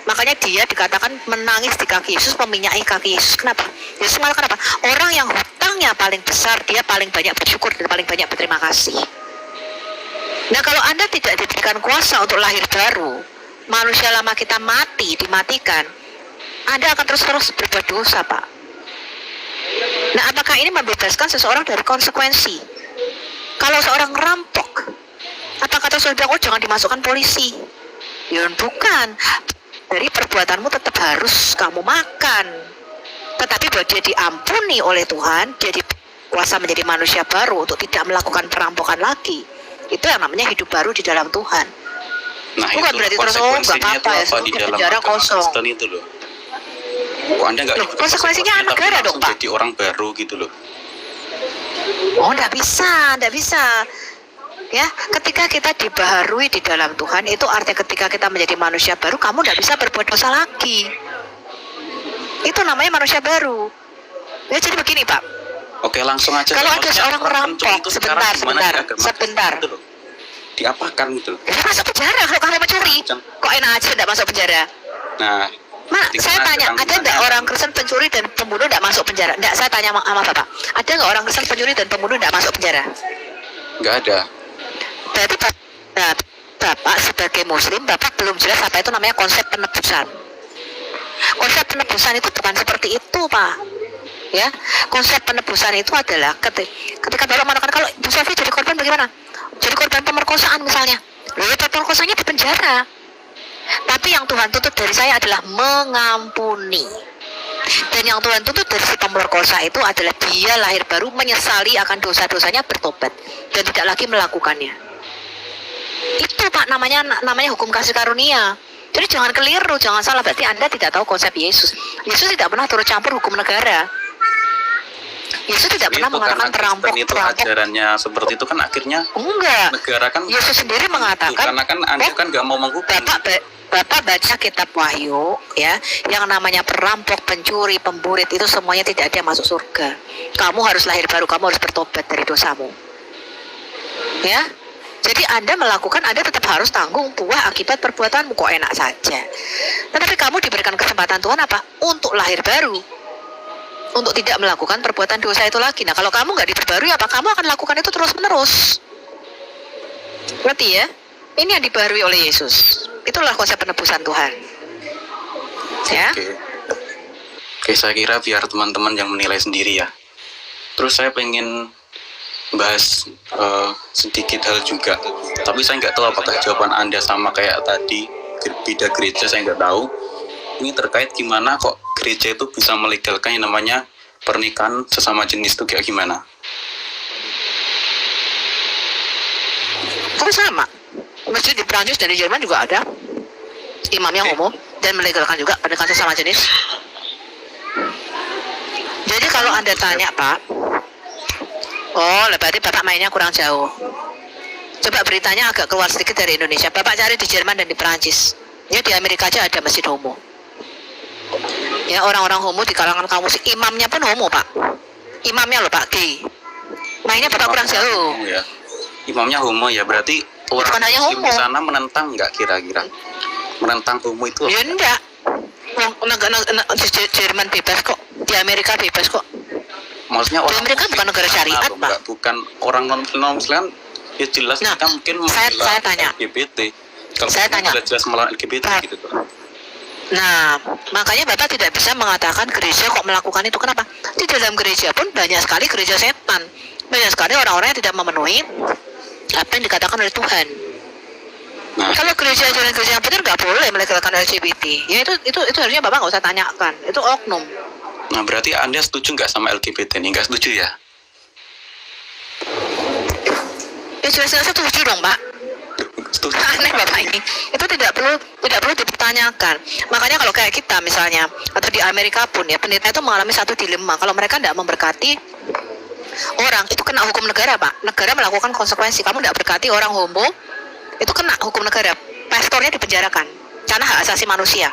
Makanya dia dikatakan menangis di kaki Yesus, meminyaki kaki Yesus. Kenapa? Yesus mengatakan apa? Orang yang hutangnya paling besar, dia paling banyak bersyukur dan paling banyak berterima kasih. Nah, kalau Anda tidak diberikan kuasa untuk lahir baru, manusia lama kita dimatikan, Anda akan terus-terus berbuat dosa, Pak. Nah, apakah ini membebaskan seseorang dari konsekuensi? Kalau seorang ngerampok, apa kata saudara, oh jangan dimasukkan polisi? Ya bukan. Dari perbuatanmu tetap harus kamu makan. Tetapi bahwa dia diampuni oleh Tuhan, dia dikuasa menjadi manusia baru untuk tidak melakukan perampokan lagi. Itu yang namanya hidup baru di dalam Tuhan. Nah, bukan itu berarti terus nggak apa-apa ya, di dalam penjara agama kosong. Kristen itu loh. Kok Anda nggak konsekuensinya negara dong, Pak. jadi orang baru gitu loh. Oh, enggak bisa. Ya, ketika kita dibaharui di dalam Tuhan, itu artinya ketika kita menjadi manusia baru, kamu enggak bisa berbuat dosa lagi. Itu namanya manusia baru. Ya, jadi begini, Pak. Oke, langsung aja. Kalau ada seorang perampok, sebentar. Gitu loh. Diapakan gitu loh. Ya, masuk penjara kalau kamu mencuri. Kok enak aja enggak masuk penjara? Nah, saya tanya, ada enggak orang Kristen pencuri dan pembunuh enggak masuk penjara? Enggak, saya tanya sama Bapak. Ada enggak orang Kristen pencuri dan pembunuh enggak masuk penjara? nggak ada. Berarti Bapak sebagai Muslim, Bapak belum jelas apa itu namanya konsep penebusan. Konsep penebusan itu bukan seperti itu, Pak. Ya, konsep penebusan itu adalah ketika Bapak mengatakan kalau Bu Sofi jadi korban bagaimana? Jadi korban pemerkosaan misalnya. Lalu pemerkosaannya di penjara. Tapi yang Tuhan tuntut dari saya adalah mengampuni. Dan yang Tuhan tuntut dari si pemerkosa itu adalah dia lahir baru, menyesali akan dosa-dosanya, bertobat dan tidak lagi melakukannya. Itu, Pak, namanya hukum kasih karunia. Jadi jangan keliru, jangan salah, berarti Anda tidak tahu konsep Yesus. Yesus tidak pernah turut campur hukum negara. Yesus tidak pernah mengatakan perampok. Itu ajarannya seperti itu kan akhirnya enggak. Negara kan Yesus sendiri mengatakan, karena kan Anda kan nggak mau menghukum. Bapak baca kitab Wahyu, ya, yang namanya perampok, pencuri, pemburit itu semuanya tidak ada yang masuk surga. Kamu harus lahir baru, kamu harus bertobat dari dosamu. Ya. Jadi Anda melakukan, Anda tetap harus tanggung buah akibat perbuatanmu. Kok enak saja. Tetapi kamu diberikan kesempatan Tuhan apa? Untuk lahir baru. Untuk tidak melakukan perbuatan dosa itu lagi. Nah, kalau kamu nggak diperbarui, apa kamu akan lakukan itu terus-menerus? Berarti ya, ini yang dibaharui oleh Yesus. Itulah konsep penebusan Tuhan. Ya. Oke, saya kira biar teman-teman yang menilai sendiri ya. Terus saya pengen bahas sedikit hal juga. Tapi saya nggak tahu apakah jawaban Anda sama kayak tadi, beda gereja, saya nggak tahu. Ini terkait gimana kok gereja itu bisa melegalkan yang namanya pernikahan sesama jenis itu kayak gimana? Kan sama. Masjid di Prancis dan di Jerman juga ada imamnya homo dan melegalkan juga pernikahan sesama jenis. Jadi kalau Anda tanya, Pak, oh, berarti Bapak mainnya kurang jauh. Coba beritanya agak keluar sedikit dari Indonesia. Bapak cari di Jerman dan di Prancis. Ya, di Amerika aja ada masjid homo. Ya, orang-orang homo di kalangan kaum musik, imamnya pun homo, Pak. Imamnya loh, Pak, gay. Mainnya Bapak kurang jauh. Ya. Imamnya homo ya, berarti orang muslim di sana menentang nggak kira-kira? Menentang homo itu? Ya enggak. Jerman bebas kok, di Amerika bebas kok. Maksudnya orang di Amerika bukan negara syariat, Pak. Bukan orang non-Muslim, ya jelas nah, kita mungkin saya tanya. LGBT. Kalau saya tanya. Jelas melawan LGBT Pak, gitu. Nah, makanya Bapak tidak bisa mengatakan gereja kok melakukan itu. Kenapa? Di dalam gereja pun banyak sekali gereja setan. Banyak sekali orang-orang yang tidak memenuhi apa yang dikatakan oleh Tuhan. Nah, kalau gereja yang benar nggak boleh melegalkan LGBT. Ya itu harusnya Bapak nggak usah tanyakan. Itu oknum. Nah, berarti Anda setuju nggak sama LGBT ini? Nggak setuju ya? Ya jelas-jelas setuju dong, Pak. Setuju. Aneh Bapak ini. Itu tidak perlu dipertanyakan. Makanya kalau kayak kita misalnya atau di Amerika pun ya, pendeta itu mengalami satu dilema. Kalau mereka tidak memberkati orang, itu kena hukum negara, Pak. Negara melakukan konsekuensi. Kamu tidak berkati orang homo, itu kena hukum negara. Pastornya dipenjarakan. Karena hak asasi manusia.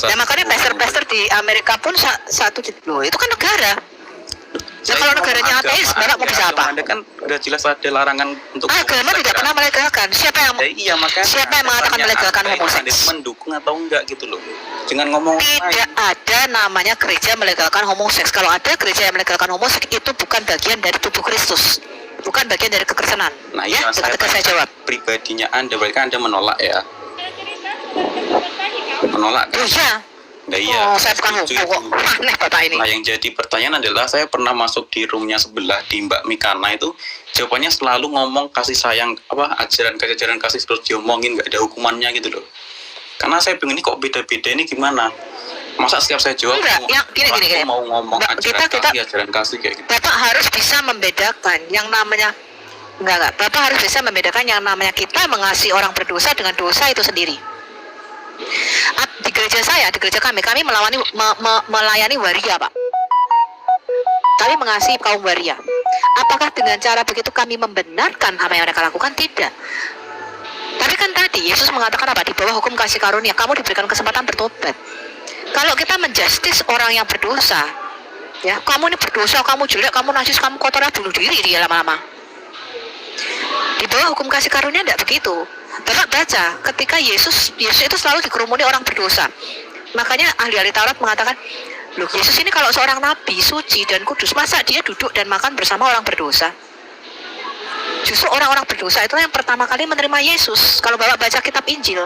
Ya makanya pastor-pastor di Amerika pun satu loh, itu kan negara. Nah, kalau negaranya ateis, Bapak mau bisa apa? Ada kan udah jelas ada larangan untuk Agama tidak pernah melegalkan. Siapa yang iya, makanya siapa yang mengatakan melegalkan homoseks? mendukung atau enggak gitu loh. Jangan ngomong Tidak ada namanya gereja melegalkan homoseks. Kalau ada gereja yang melegalkan homoseks, itu bukan bagian dari tubuh Kristus, bukan bagian dari kekristenan. Nah, Ya, iya, dengan tegas saya jawab. pribadinya Anda, berarti kan Anda menolak ya? Menolak kan? Oh iya. Nah, iya. Oh, saya bukan setuju homo kok. itu. Aneh Bapak ini. Nah, yang jadi pertanyaan adalah saya pernah masuk di roomnya sebelah di Mbak Mikana itu, jawabannya selalu ngomong kasih sayang, ajaran kasih terus diomongin, nggak ada hukumannya gitu loh. Karena saya bingung ini kok beda-beda, ini gimana? Masa setiap saya jawab Enggak, yang gini. mau ngomong Enggak, ajaran kasih kayak gitu. Bapak harus bisa membedakan yang namanya enggak. Bapak harus bisa membedakan yang namanya kita mengasihi orang berdosa dengan dosa itu sendiri. Di gereja saya, di gereja kami melayani waria, Pak. Kami mengasihi kaum waria. Apakah dengan cara begitu kami membenarkan apa yang mereka lakukan? Tidak. Tapi kan tadi Yesus mengatakan apa? Di bawah hukum kasih karunia, kamu diberikan kesempatan bertobat. Kalau kita menjustis orang yang berdosa, ya, kamu ini berdosa, kamu jelek, kamu najis, kamu kotor, bunuh diri dia lama-lama. Di bawah hukum kasih karunia tidak begitu. Bapak baca, ketika Yesus itu selalu dikerumuni orang berdosa. Makanya ahli-ahli Taurat mengatakan, loh, Yesus ini kalau seorang nabi, suci dan kudus, masa dia duduk dan makan bersama orang berdosa? Justru orang-orang berdosa itu yang pertama kali menerima Yesus. Kalau Bapak baca kitab Injil,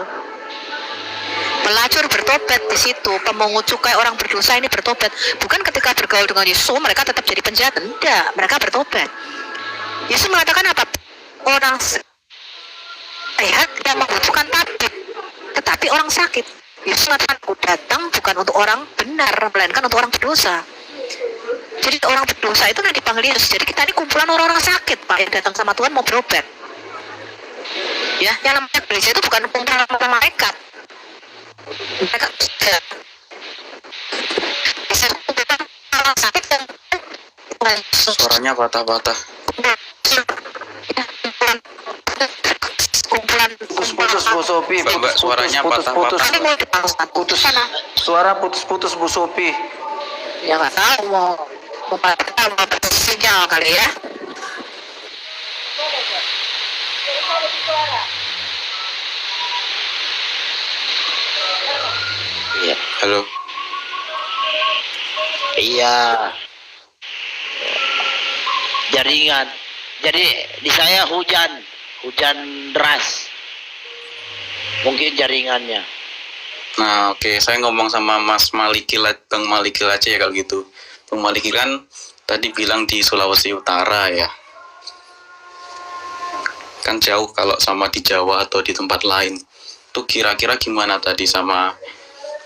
pelacur bertobat di situ, pemungut cukai orang berdosa ini bertobat. Bukan ketika bergaul dengan Yesus, mereka tetap jadi penjahat. Tidak, mereka bertobat. Yesus mengatakan apa? Orang sehat tidak membutuhkan tabib, tetapi orang sakit. Yesus mengatakan, aku datang bukan untuk orang benar, melainkan untuk orang berdosa. Jadi orang berdosa itu nanti dipanggil Yesus. Jadi kita ini kumpulan orang-orang sakit, Pak, yang datang sama Tuhan mau berobat. Ya, yang namanya gereja itu bukan kumpulan malaikat. Mereka sudah bisa kumpulan orang sakit dan Suaranya patah-patah. kumpulan Putus Bu Sopi. Mbak, suaranya patah-patah. Suara putus Bu Sopi. Ya nggak tahu mau sinyal kali ya. Iya. Halo. Iya. Jaringan. Jadi di saya hujan deras. Mungkin jaringannya. Nah, oke, saya ngomong sama Mas Malikil, Bang Malikil aja ya kalau gitu. Bang Malikil kan tadi bilang di Sulawesi Utara ya. Kan jauh kalau sama di Jawa atau di tempat lain. Tuh kira-kira gimana tadi sama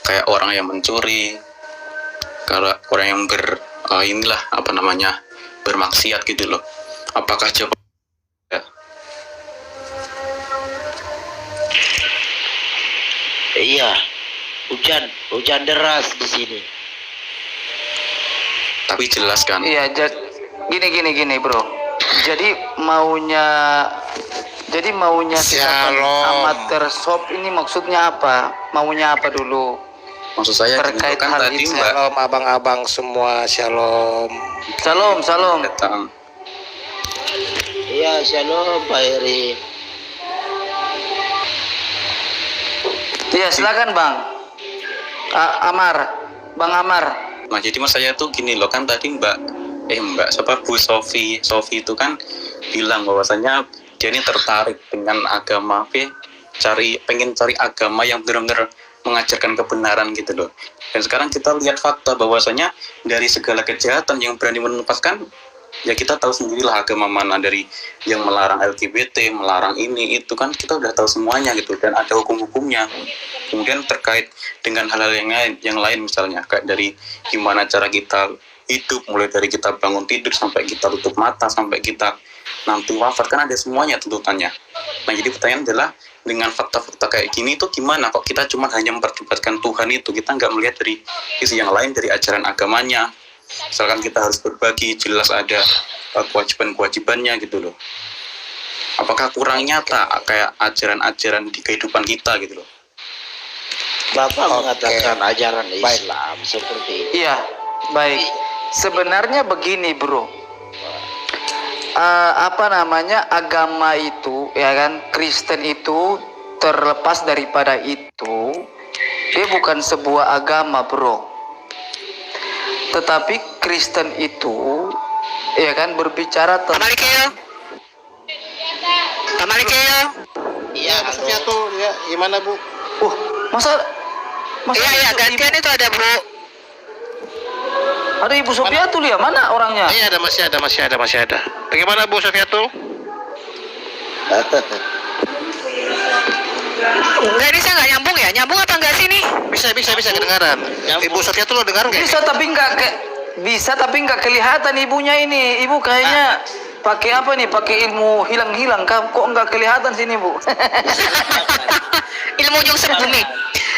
kayak orang yang mencuri, kalau orang yang bermaksiat gitu loh. Apakah jawaban Iya. Hujan deras di sini. tapi jelas kan? Iya, gini bro. Jadi maunya amatir shop ini maksudnya apa? Maunya apa dulu? Maksud saya Terkait kan hal tadi ini. Mbak Shalom abang-abang semua, shalom. Salam. datang. Iya, shalom Pak Heri. Iya, silakan Bang. Bang Amar. Nah jadi mas saya tuh gini loh, kan tadi Bu Sofi itu kan bilang bahwasanya dia ini tertarik dengan agama, pengen cari agama yang benar-benar mengajarkan kebenaran gitu loh. Dan sekarang kita lihat fakta bahwasanya dari segala kejahatan yang berani menempatkan, ya kita tahu sendirilah agama mana, dari yang melarang LGBT, melarang ini itu kan kita udah tahu semuanya gitu, dan ada hukum-hukumnya. Kemudian terkait dengan hal-hal yang lain misalnya kayak dari gimana cara kita hidup, mulai dari kita bangun tidur sampai kita tutup mata, sampai kita nanti wafat, kan ada semuanya tuntutannya. Nah, jadi pertanyaan adalah, dengan fakta-fakta kayak gini itu gimana kok kita cuma hanya memperdebatkan Tuhan itu, kita nggak melihat dari sisi yang lain, dari ajaran agamanya. Misalkan kita harus berbagi, jelas ada kewajiban-kewajibannya gitu loh. Apakah kurang nyata kayak ajaran-ajaran di kehidupan kita gitu loh? Bapak Oke. mengatakan ajaran Baik. Islam seperti itu. Iya, baik. Sebenarnya begini, Bro. Agama itu, ya kan, Kristen itu terlepas daripada itu, dia bukan sebuah agama, Bro. Tetapi Kristen itu, ya kan, berbicara tentang Tamalikeo. Tamalikeo. Iya, Bu Sufiatul, ya gimana Bu? masa Iya, gantian itu ada, Bu. ada Ibu Sufiatul ya, mana orangnya? Iya, masih ada. Bagaimana Bu Sufiatul? Enggak, ini saya nggak nyambung ya. Nyambung apa enggak sih nih? Bisa kedengaran. Ibu Sufiatul lo dengar nggak? Bisa tapi nggak kelihatan ibunya ini. Ibu kayaknya pakai apa nih? Pakai ilmu hilang-hilang. Kok nggak kelihatan sini, Bu? Ilmu ujung serbumi.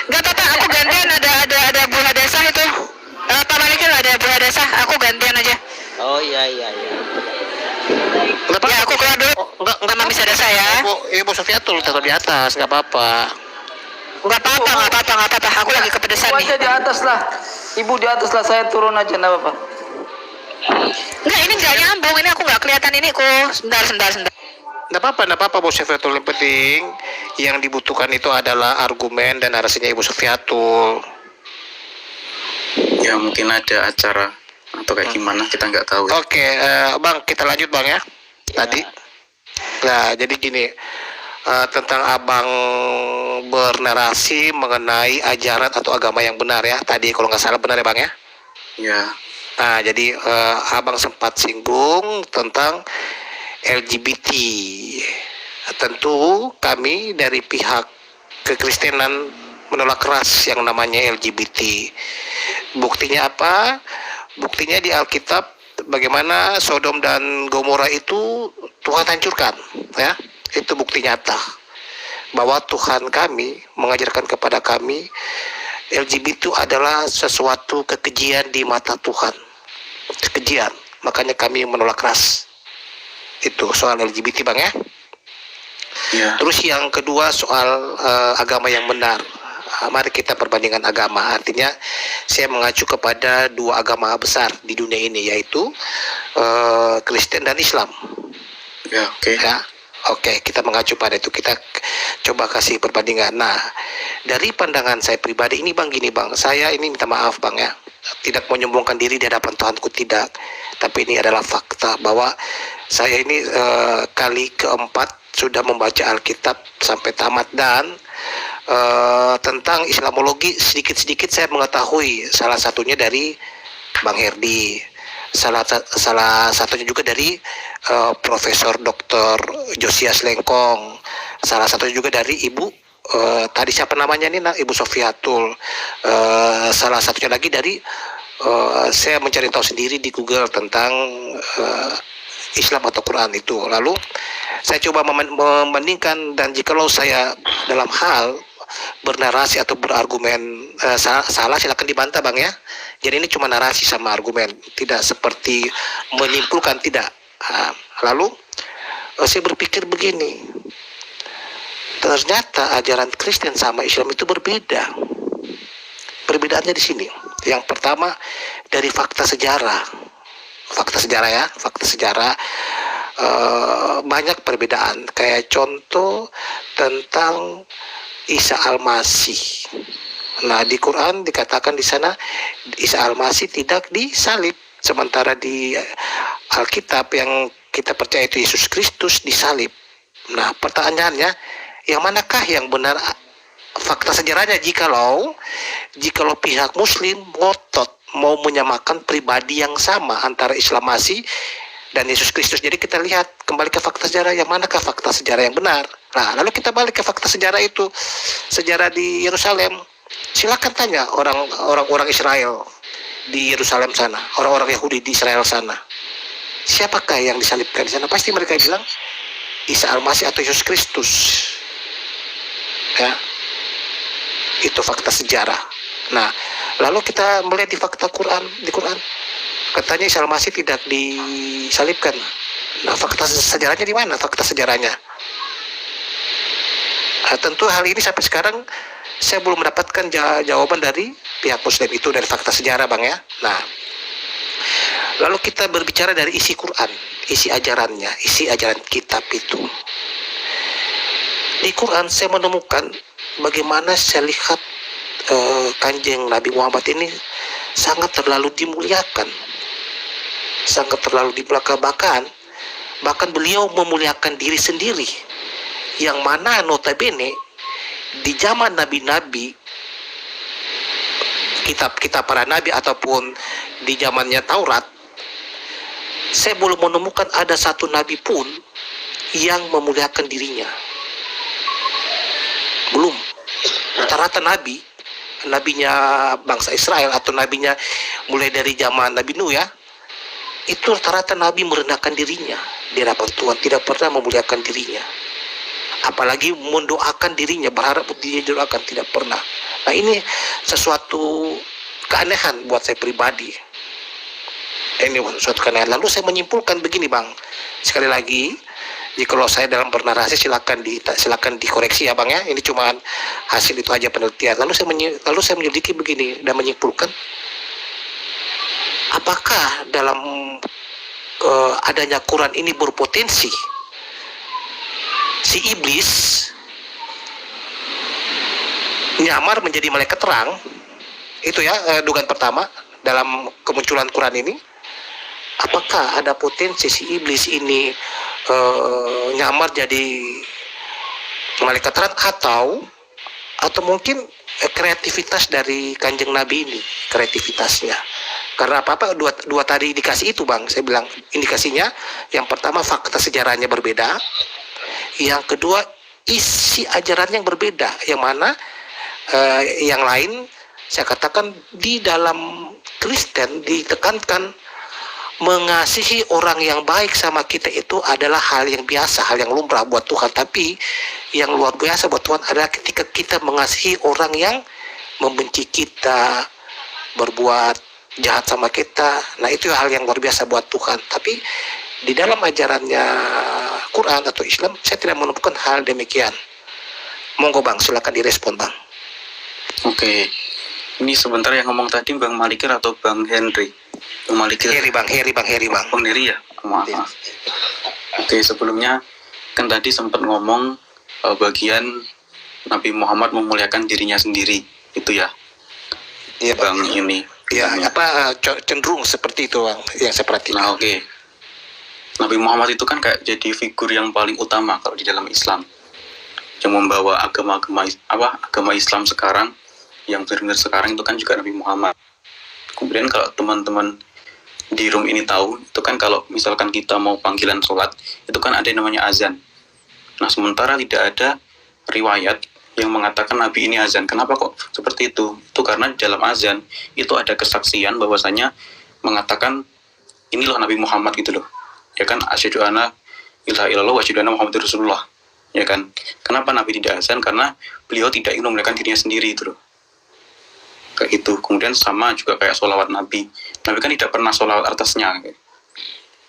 Enggak apa-apa, aku gantian ada Bu Hadesah itu. Pak Malikil ada Bu Hadesah, aku gantian aja. Oh iya. Ya, aku keluar dulu. Sama Miss Hadesah ya. Ibu Sufiatul tetap di atas, nggak apa-apa. Enggak apa-apa. Aku lagi kepedesan Ibu nih. aja di atas lah. Ibu di atas lah, saya turun aja, nggak apa-apa. Enggak, ini enggak nyambung. Ini aku enggak kelihatan ini kok. Sebentar. Nggak apa-apa Bu Sufiatul. Yang penting yang dibutuhkan itu adalah argumen dan narasinya Ibu Sufiatul. Ya mungkin ada acara atau kayak gimana, kita nggak tahu. Oke, Bang, kita lanjut Bang ya. Tadi. Nah, jadi gini, tentang Abang bernarasi mengenai ajaran atau agama yang benar ya. Tadi kalau nggak salah benar ya Bang ya. Ya, Nah, jadi Abang sempat singgung tentang LGBT. Tentu kami dari pihak kekristenan menolak keras yang namanya LGBT. Buktinya apa? Buktinya di Alkitab bagaimana Sodom dan Gomora itu Tuhan hancurkan, ya. Itu bukti nyata bahwa Tuhan kami mengajarkan kepada kami LGBT itu adalah sesuatu kekejian di mata Tuhan. Kekejian. Makanya kami menolak keras. Itu soal LGBT Bang ya. ya. Terus yang kedua soal agama yang benar. Mari kita perbandingan agama. Artinya saya mengacu kepada dua agama besar di dunia ini, yaitu Kristen dan Islam. Ya, oke. Ya, oke, kita mengacu pada itu. Kita coba kasih perbandingan. Nah, dari pandangan saya pribadi ini Bang, gini Bang, saya ini minta maaf Bang ya, tidak menyombongkan diri di hadapan Tuhanku, tidak. Tapi ini adalah fakta bahwa saya ini kali keempat sudah membaca Alkitab sampai tamat, dan tentang Islamologi sedikit-sedikit saya mengetahui. Salah satunya dari Bang Herdi, salah satunya juga dari Profesor Dr. Josias Lengkong, salah satunya juga dari Ibu tadi siapa namanya nih, Ibu Sofiatul, salah satunya lagi dari saya mencari tahu sendiri di Google tentang Islam atau Quran itu. Lalu saya coba membandingkan, dan jikalau saya dalam hal bernarasi atau berargumen salah, silakan dibantah Bang ya. Jadi ini cuma narasi sama argumen, tidak seperti menyimpulkan, tidak. Lalu saya berpikir begini, ternyata ajaran Kristen sama Islam itu berbeda. Perbedaannya di sini. Yang pertama dari fakta sejarah ya, fakta sejarah. Banyak perbedaan. Kayak contoh tentang Isa Al-Masih. Nah, di Quran dikatakan di sana Isa Al-Masih tidak disalib, sementara di Alkitab yang kita percaya itu Yesus Kristus disalib. Nah, pertanyaannya, yang manakah yang benar fakta sejarahnya jikalau pihak Muslim ngotot mau menyamakan pribadi yang sama antara Islam Masih dan Yesus Kristus. Jadi kita lihat kembali ke fakta sejarah, yang manakah fakta sejarah yang benar. Nah, lalu kita balik ke fakta sejarah itu, sejarah di Yerusalem. Silakan tanya orang-orang Israel di Yerusalem sana, orang-orang Yahudi di Israel sana. siapakah yang disalibkan di sana? Pasti mereka bilang Isa Al-Masih atau Yesus Kristus. Ya, itu fakta sejarah. Nah, lalu kita melihat di fakta di Quran, katanya Isa Al-Masih tidak disalibkan. Nah, fakta sejarahnya di mana? Fakta sejarahnya. Nah, tentu hal ini sampai sekarang saya belum mendapatkan jawaban dari pihak Muslim itu dari fakta sejarah, Bang ya. Nah, lalu kita berbicara dari isi Quran, isi ajarannya, isi ajaran kitab itu. Di Quran saya menemukan bagaimana saya lihat Kanjeng Nabi Muhammad ini sangat terlalu dimuliakan, sangat terlalu dibelakang-belakan. Bahkan beliau memuliakan diri sendiri, yang mana notabene di zaman nabi-nabi, kitab-kitab para nabi ataupun di zamannya Taurat, saya belum menemukan ada satu nabi pun yang memuliakan dirinya. Belum. Rata-rata nabinya bangsa Israel atau nabinya mulai dari zaman Nabi Nuh ya, itu rata-rata nabi merendahkan dirinya di hadapan Tuhan, tidak pernah memuliakan dirinya. Apalagi mendoakan dirinya, berharap dia doakan, tidak pernah. Nah, ini sesuatu keanehan buat saya pribadi. Ini suatu keanehan. Lalu saya menyimpulkan begini, Bang. Sekali lagi, jika saya dalam bernarasi silakan dikoreksi ya, Bang ya. Ini cuma hasil itu aja penelitian. Lalu saya menyelidiki begini dan menyimpulkan, apakah dalam adanya Quran ini berpotensi si iblis nyamar menjadi malaikat terang? Itu ya dugaan pertama dalam kemunculan Quran ini. Apakah ada potensi si iblis ini nyamar jadi malaikat terang, atau mungkin kreativitas dari Kanjeng Nabi ini, kreativitasnya. Karena dua tadi indikasi itu, Bang. Saya bilang indikasinya, yang pertama fakta sejarahnya berbeda, yang kedua isi ajaran yang berbeda, yang mana yang lain saya katakan di dalam Kristen ditekankan mengasihi orang yang baik sama kita itu adalah hal yang biasa, hal yang lumrah buat Tuhan. Tapi yang luar biasa buat Tuhan adalah ketika kita mengasihi orang yang membenci kita, berbuat jahat sama kita. Nah, itu hal yang luar biasa buat Tuhan. Tapi di dalam ajarannya Quran atau Islam, saya tidak menemukan hal demikian. Monggo, Bang, silakan direspon, Bang. Oke. Ini sebentar yang ngomong tadi Bang Malikir atau Bang Henry? Bang Malikir. Heri, Bang. Bang Heri ya? Maaf. Oke, sebelumnya kan tadi sempat ngomong bagian Nabi Muhammad memuliakan dirinya sendiri, itu ya? Iya, Bang ini. Ya, cenderung seperti itu, Bang, yang saya perhatikan. Nah, oke. Nabi Muhammad itu kan kayak jadi figur yang paling utama kalau di dalam Islam, yang membawa agama Islam sekarang, yang benar-benar sekarang itu kan juga Nabi Muhammad. Kemudian kalau teman-teman di room ini tahu, itu kan kalau misalkan kita mau panggilan sholat, itu kan ada yang namanya azan. Nah, sementara tidak ada riwayat yang mengatakan Nabi ini azan. Kenapa kok seperti itu? Itu karena di dalam azan itu ada kesaksian bahwasanya mengatakan ini loh Nabi Muhammad gitu loh. Ya kan, asyhadu anna ilaha illallah wa asyhadu anna Muhammadur Rasulullah. Ya kan? Kenapa Nabi tidak azan? Karena beliau tidak ingin memuliakan dirinya sendiri itu loh. Kayak itu. Kemudian sama juga kayak sholawat Nabi. Nabi kan tidak pernah sholawat atasnya.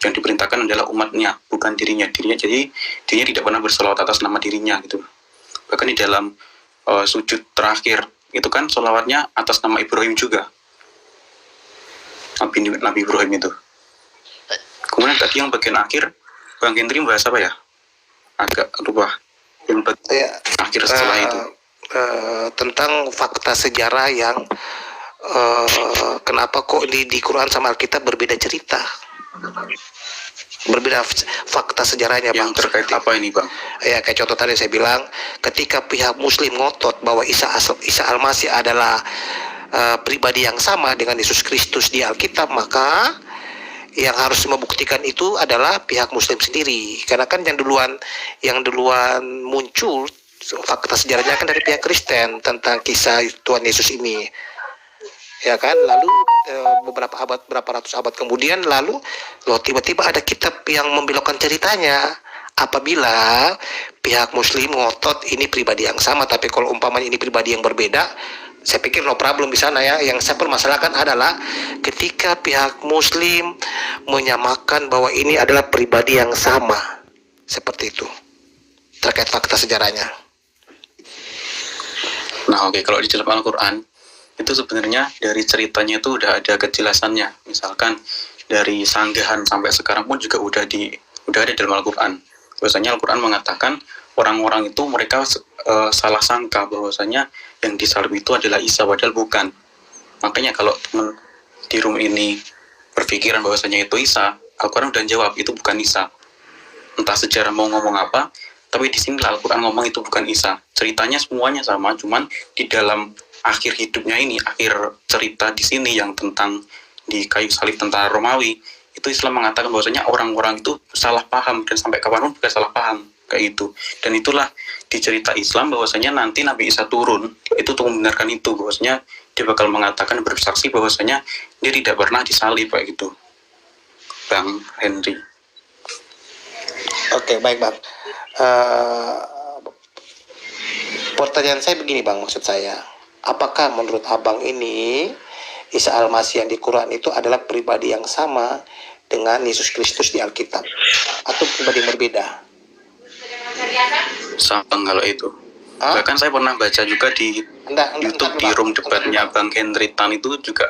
Yang diperintahkan adalah umatnya, bukan dirinya. Jadi dirinya tidak pernah bersolawat atas nama dirinya gitu. Bahkan di dalam sujud terakhir itu kan sholawatnya atas nama Ibrahim juga. Nabi Ibrahim itu. Kemudian tadi yang bagian akhir, Bang Hendri bahas apa ya? Agak lupa. Yang akhir setelah itu. Tentang fakta sejarah yang kenapa kok di Quran sama Alkitab berbeda cerita, berbeda fakta sejarahnya, Bang. Yang terkait apa ini, Bang? Ya, kayak contoh tadi saya bilang, ketika pihak Muslim ngotot bahwa Isa Al-Masih adalah pribadi yang sama dengan Yesus Kristus di Alkitab, maka yang harus membuktikan itu adalah pihak Muslim sendiri, karena kan yang duluan muncul fakta sejarahnya kan dari pihak Kristen tentang kisah Tuhan Yesus ini. ya kan? Lalu berapa ratus abad kemudian, lalu loh tiba-tiba ada kitab yang membelokkan ceritanya. Apabila pihak Muslim ngotot ini pribadi yang sama, tapi kalau umpamanya ini pribadi yang berbeda, saya pikir no problem di sana ya. Yang saya permasalahkan adalah ketika pihak Muslim menyamakan bahwa ini adalah pribadi yang sama, seperti itu terkait fakta sejarahnya. Nah, oke, kalau di dalam Al-Quran itu sebenarnya dari ceritanya itu udah ada kejelasannya. Misalkan dari sanggahan sampai sekarang pun juga udah ada dalam Al-Quran. Bahwasanya Al-Quran mengatakan orang-orang itu mereka salah sangka bahwasanya yang disalib itu adalah Isa, padahal bukan. Makanya kalau teman di room ini berpikiran bahwasanya itu Isa, Al-Quran udah jawab itu bukan Isa. Entah sejarah mau ngomong apa, tapi di sini Al-Quran ngomong itu bukan Isa. Ceritanya semuanya sama, cuman di dalam akhir hidupnya ini, akhir cerita di sini yang tentang di kayu salib tentara Romawi, itu Islam mengatakan bahwasanya orang-orang itu salah paham, dan sampai kapanpun juga salah paham kayak itu. Dan itulah di cerita Islam bahwasanya nanti Nabi Isa turun itu untuk membenarkan itu, bahwasanya dia bakal mengatakan, bersaksi bahwasanya dia tidak pernah disalib kayak gitu, Bang Henry. Oke, baik Bang. Pertanyaan saya begini Bang, maksud saya, apakah menurut Abang ini Isa Al-Masih yang di Quran itu adalah pribadi yang sama dengan Yesus Kristus di Alkitab, atau pribadi yang berbeda? Sama kalau itu. Bahkan saya pernah baca juga di YouTube di room debatnya Bang Henry Tan itu juga.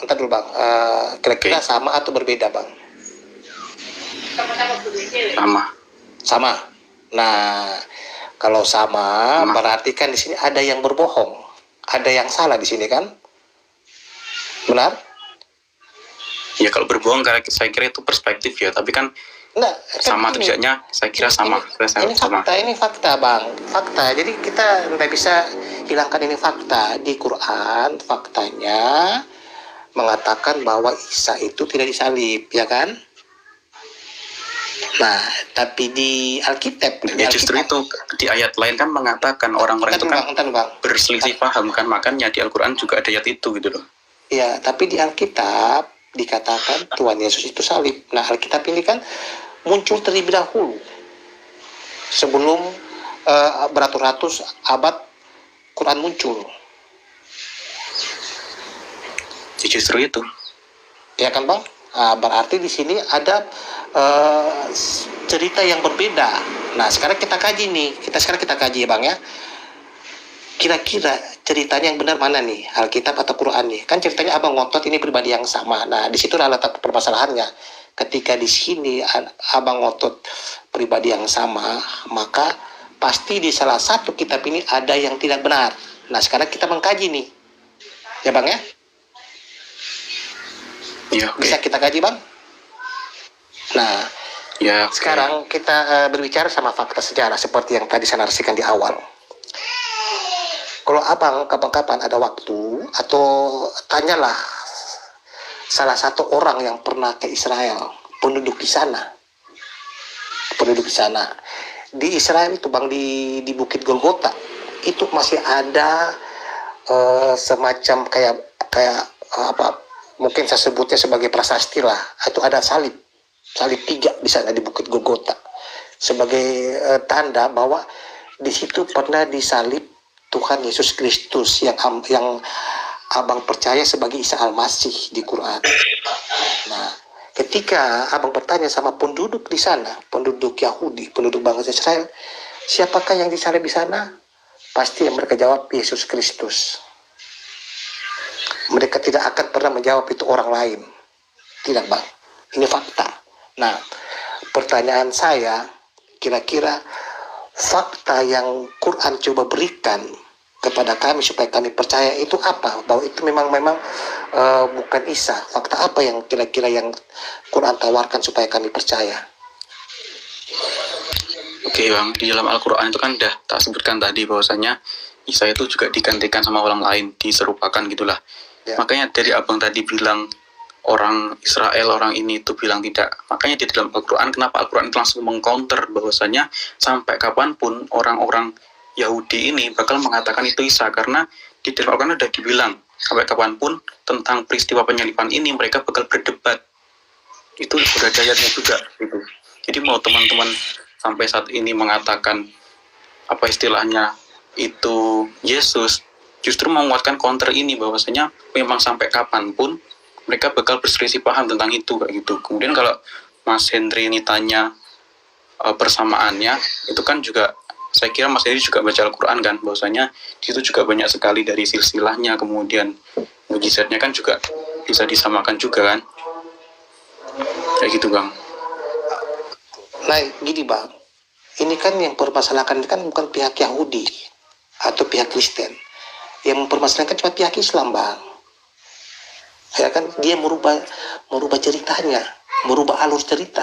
Entar dulu Bang, kira-kira sama atau berbeda Bang? Sama. Nah, kalau sama berarti kan di sini ada yang berbohong, ada yang salah di sini kan? Benar? Ya kalau berbohong saya kira itu perspektif ya, tapi kan sama atau tidaknya saya kira sama. Ini fakta Bang, fakta. Jadi kita tidak bisa hilangkan ini fakta. Di Quran faktanya mengatakan bahwa Isa itu tidak disalib, ya kan? Nah, tapi di Alkitab ya justru itu di ayat lain kan mengatakan orang-orang itu kan berselisih paham kan, makanya di Al-Quran juga ada ayat itu gitu loh. Ya, tapi di Alkitab dikatakan Tuhan Yesus itu salib. Nah, Alkitab ini kan muncul terlebih dahulu sebelum beratus-ratus abad Quran muncul. Justru itu. Ya kan Bang? Berarti di sini ada cerita yang berbeda. Nah, sekarang kita kaji nih. Kita kaji ya Bang ya. Kira-kira ceritanya yang benar mana nih? Alkitab atau Quran nih? Kan ceritanya Abang ngotot ini pribadi yang sama. Nah, di situlah letak permasalahannya. Ketika di sini Abang ngotot pribadi yang sama, maka pasti di salah satu kitab ini ada yang tidak benar. Nah, sekarang kita mengkaji nih. Ya Bang ya? Ya, okay. Bisa kita kaji Bang? Nah, ya, okay. Sekarang kita berbicara sama fakta sejarah seperti yang tadi saya narasikan di awal. Kalau Abang kapan-kapan ada waktu, atau tanyalah salah satu orang yang pernah ke Israel, penduduk di sana. Di Israel itu Bang, di Bukit Golgota itu masih ada semacam kayak apa? Mungkin saya sebutnya sebagai prasasti lah. Itu ada salib 3 di sana di Bukit Golgota sebagai tanda bahwa di situ pernah disalib Tuhan Yesus Kristus yang Abang percaya sebagai Isa Al-Masih di Quran. Nah, ketika Abang bertanya sama penduduk di sana, penduduk Yahudi, penduduk bangsa Israel, siapakah yang disalib di sana? Pasti yang mereka jawab Yesus Kristus. Mereka tidak akan pernah menjawab itu orang lain. Tidak Bang, ini fakta. Nah, pertanyaan saya, kira-kira fakta yang Quran coba berikan kepada kami supaya kami percaya itu apa? Bahwa itu memang bukan Isa. Fakta apa yang kira-kira yang Quran tawarkan supaya kami percaya? Oke Bang, di dalam Al-Quran itu kan dah tak sebutkan tadi bahwasanya Isa itu juga digantikan sama orang lain, diserupakan gitulah. Ya. Makanya dari Abang tadi bilang orang Israel, orang ini itu bilang tidak. Makanya di dalam Al-Quran, kenapa Al-Quran itu langsung mengcounter bahwasanya sampai kapanpun orang-orang Yahudi ini bakal mengatakan itu Isa, karena di dalam Al-Quran sudah dibilang sampai kapanpun tentang peristiwa penyaliban ini mereka bakal berdebat. Itu sudah ada ayatnya juga gitu. Jadi mau teman-teman sampai saat ini mengatakan apa istilahnya itu Yesus, justru menguatkan counter ini bahwasanya memang sampai kapanpun mereka bakal berselisih paham tentang itu kayak gitu. Kemudian kalau Mas Hendri ini tanya persamaannya, itu kan juga saya kira Mas Hendri juga baca Al-Quran kan, bahwasanya di situ juga banyak sekali dari silsilahnya, kemudian mujizatnya kan juga bisa disamakan juga kan, kayak gitu Bang. Nah gini Bang, ini kan yang permasalahkan kan bukan pihak Yahudi atau pihak Kristen, yang mempermasalahkan cuma pihak Islam Bang. Ya kan, dia merubah ceritanya, merubah alur cerita.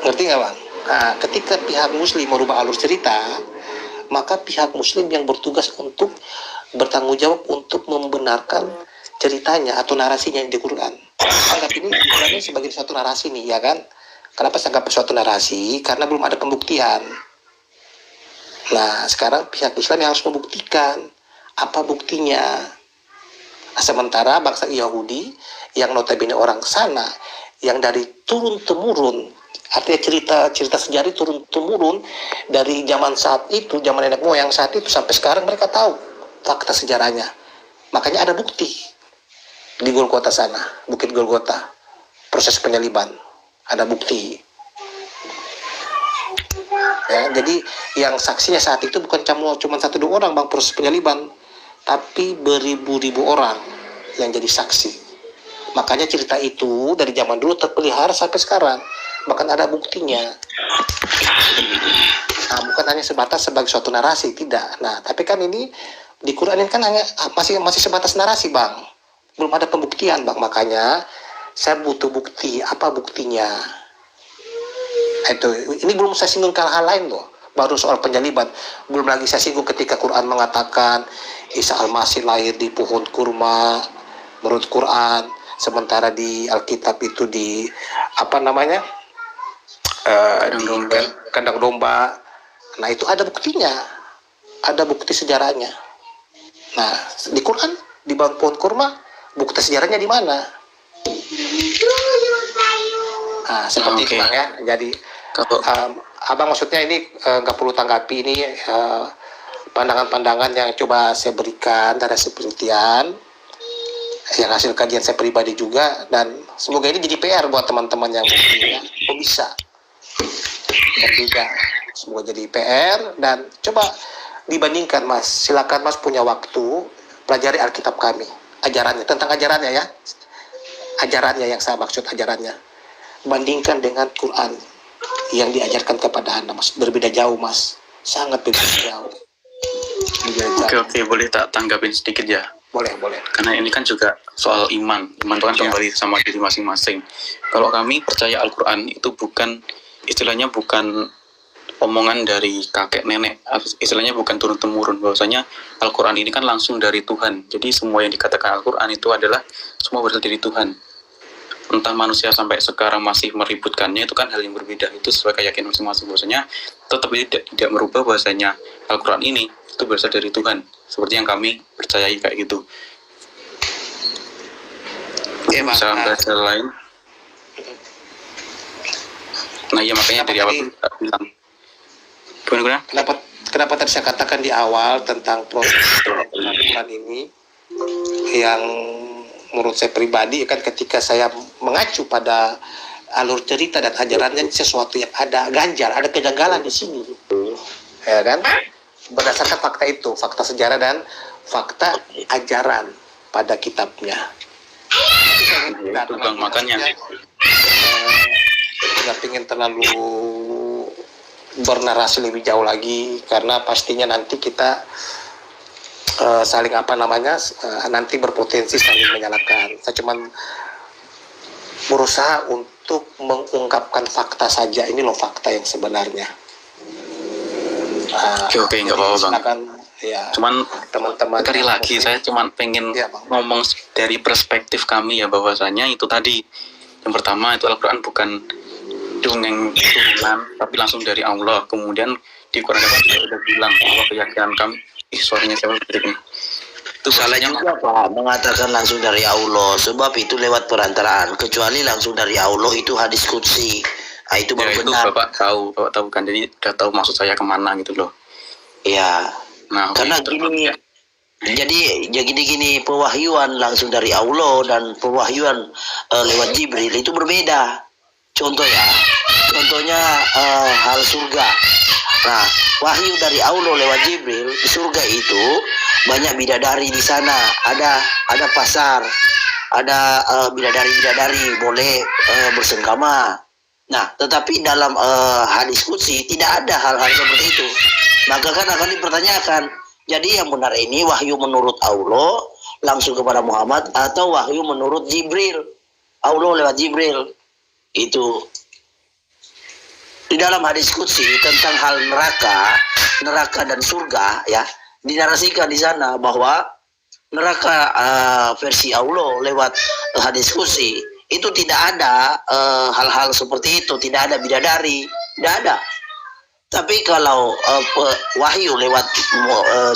Ngerti nggak Bang? Nah, ketika pihak Muslim merubah alur cerita, maka pihak Muslim yang bertugas untuk bertanggung jawab untuk membenarkan ceritanya atau narasinya yang di Quran. Anggap ini di Quran ini sebagai suatu narasi nih, ya kan? Kenapa saya anggap suatu narasi? Karena belum ada pembuktian. Nah, sekarang pihak Islam yang harus membuktikan apa buktinya. Nah, sementara bangsa Yahudi yang notabene orang sana, yang dari turun-temurun, artinya cerita sejarah turun-temurun dari zaman saat itu, zaman nenek moyang saat itu sampai sekarang mereka tahu fakta sejarahnya. Makanya ada bukti di Golgota sana, Bukit Golgota, proses penyaliban, ada bukti. Ya, jadi yang saksinya saat itu bukan cuma 1-2 orang Bang proses penyaliban, tapi beribu-ribu orang yang jadi saksi. Makanya cerita itu dari zaman dulu terpelihara sampai sekarang, bahkan ada buktinya. Nah, bukan hanya sebatas sebagai suatu narasi, tidak. Nah, tapi kan ini di Quran ini kan hanya masih sebatas narasi Bang, belum ada pembuktian Bang. Makanya saya butuh bukti. Apa buktinya? Itu ini belum saya singgung hal lain loh, baru soal penyaliban. Belum lagi saya singgung ketika Quran mengatakan Isa Al-Masih lahir di pohon kurma menurut Quran, sementara di Alkitab itu di kandang domba. Nah itu ada buktinya, ada bukti sejarahnya. Nah di Quran di bawah pohon kurma, bukti sejarahnya di mana? Nah seperti itu Bang ya. Jadi Abang maksudnya ini nggak perlu tanggapi, ini pandangan-pandangan yang coba saya berikan dari hasil penelitian, yang hasil kajian saya pribadi juga, dan semoga ini jadi PR buat teman-teman yang mungkin kok bisa berbeda. Semoga jadi PR dan coba dibandingkan Mas. Silakan Mas punya waktu pelajari Alkitab kami, ajarannya, tentang ajarannya ya, ajarannya yang saya maksud ajarannya, bandingkan dengan Quran yang diajarkan kepada Anda Mas, berbeda jauh Mas, sangat berbeda jauh. Oke, boleh tak tanggapin sedikit ya? Boleh. Karena ini kan juga soal iman itu kan kembali sama diri masing-masing. Kalau kami percaya Al-Quran itu istilahnya bukan omongan dari kakek nenek, istilahnya bukan turun-temurun, bahwasanya Al-Quran ini kan langsung dari Tuhan. Jadi semua yang dikatakan Al-Quran itu adalah semua berasal dari Tuhan. Entah manusia sampai sekarang masih meributkannya, itu kan hal yang berbeda. Itu sesuai keyakinan masing-masing, bahwasanya tetap tidak merubah bahwasanya Al-Quran ini itu berasal dari Tuhan, seperti yang kami percayai kayak gitu. Ya, bisa belajar lain. Nah iya, makanya dari awal kita bilang kenapa tadi saya katakan di awal tentang proses Al-Quran ini, yang menurut saya pribadi kan ketika saya mengacu pada alur cerita dan ajarannya, sesuatu yang ada ganjal, ada kejanggalan di sini, ya kan? Berdasarkan fakta itu, fakta sejarah dan fakta ajaran pada kitabnya. Itu Bang, makanya nggak ingin terlalu bernarasi lebih jauh lagi, karena pastinya nanti kita saling nanti berpotensi saling menyalahkan. Saya cuma berusaha untuk mengungkapkan fakta saja. Ini loh fakta yang sebenarnya. Oke, nggak apa-apa Bang. Ya, cuman teman-teman sekali lagi saya cuma pengen ngomong dari perspektif kami ya, bahwasanya itu tadi yang pertama itu Al-Quran bukan dongeng turunan tapi langsung dari Allah. Kemudian di Quran juga udah bilang bahwa keyakinan kami suaranya siapa ini. Itu Salah bahasanya juga Pak mengatakan langsung dari Allah, sebab itu lewat perantaraan. Kecuali langsung dari Allah itu hadis qudsi. Nah, itu ya baru itu benar. Bapak tahu kan, jadi udah tahu maksud saya kemana gitu loh. Ya, Nah, karena oke, gini, jadi gini, pewahyuan langsung dari Allah dan pewahyuan lewat Jibril itu berbeda. Contohnya hal surga. Nah, wahyu dari Allah lewat Jibril di surga itu banyak bidadari di sana, ada pasar, ada bidadari boleh bersenggama. Nah, tetapi dalam hadis qudsi tidak ada hal-hal seperti itu. Maka kan akan dipertanyakan, jadi yang benar ini wahyu menurut Allah langsung kepada Muhammad atau wahyu menurut Jibril, Allah lewat Jibril. Itu di dalam hadis qudsi tentang hal neraka dan surga, ya, dinarasikan di sana bahwa neraka versi Allah lewat hadis qudsi itu tidak ada hal-hal seperti itu, tidak ada bidadari, tidak ada. Tapi kalau wahyu lewat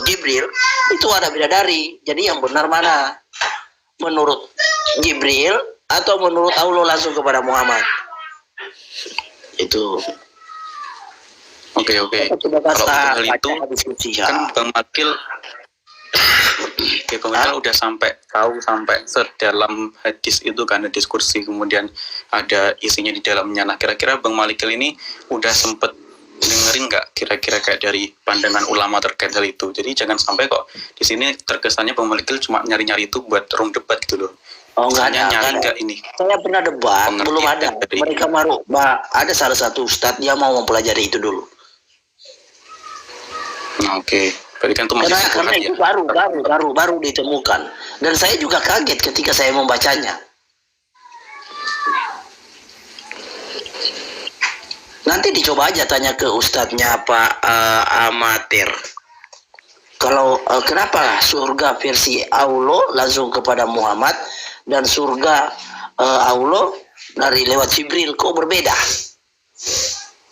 Jibril itu ada bidadari. Jadi yang benar mana? Menurut Jibril atau menurut Allah langsung kepada Muhammad? Itu. Oke. Kalau untuk hal itu kan Bang Makil udah tahu sampai sedalam hadis itu kan, hadis kursi, kemudian ada isinya di dalamnya. Nah, kira-kira Bang Malikil ini udah sempet dengerin nggak kira-kira kayak dari pandangan ulama terkait hal itu? Jadi jangan sampai kok di sini terkesannya Bang Malikil cuma nyari-nyari itu buat ruang debat gitu loh. Oh, enggak ada. Nyari nggak ini? Saya pernah debat, Pengertian belum ada. dari- Mereka ada salah satu ustadz dia mau mempelajari itu dulu. Nah, oke. Berarti kan itu masih Karena syubhat ya. itu baru ditemukan. Dan saya juga kaget ketika saya membacanya. Nanti dicoba aja tanya ke ustadznya Pak Amatir. Kalau kenapa surga versi Allah langsung kepada Muhammad dan surga Allah dari lewat Jibril kok berbeda?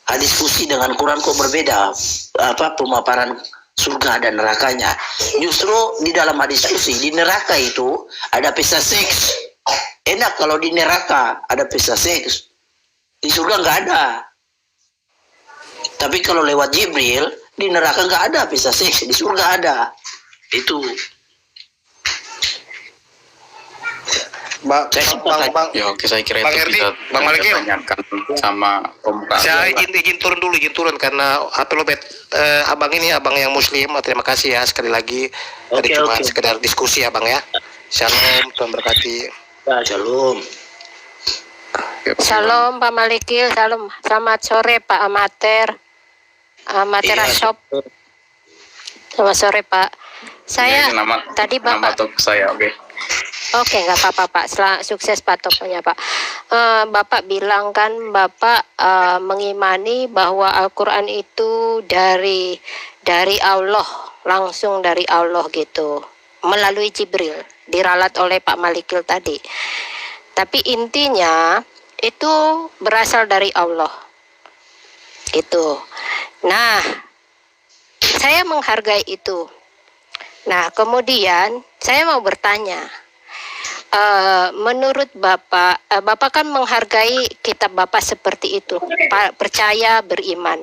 Hadis qudsi dengan Quran kok berbeda? Pemaparan surga dan nerakanya. Justru di dalam hadis qudsi di neraka itu ada pesta seks. Enak kalau di neraka ada pesta seks. Di surga nggak ada. Tapi kalau lewat Jibril di neraka nggak ada pesta seks, di surga ada. Itu. Bang, Ya oke, saya kira Bang itu Erdi, bisa Bang Malikil. ditanyakan sama Om Kak. saya izin turun karena HP lo abang yang muslim. Terima kasih ya sekali lagi. Tadi Oke, cuma oke. sekedar diskusi ya bang ya. Shalom, Tuhan berkati. Ya, shalom. Shalom Pak Malikil, shalom. Selamat sore Pak Amatir. Amatir Iya. Ashop. Selamat sore Pak. Saya Ya, nama Bapak. tok saya, oke. Oke, nggak apa-apa Pak. Sukses Pak tokonya Pak. Bapak bilang kan Bapak mengimani bahwa Al-Quran itu dari Allah, langsung dari Allah gitu, melalui Jibril, diralat oleh Pak Malikil tadi. Tapi intinya itu berasal dari Allah. Itu. Nah, saya menghargai itu. Nah, kemudian saya mau bertanya, menurut Bapak, Bapak kan menghargai kitab Bapak seperti itu, percaya, beriman.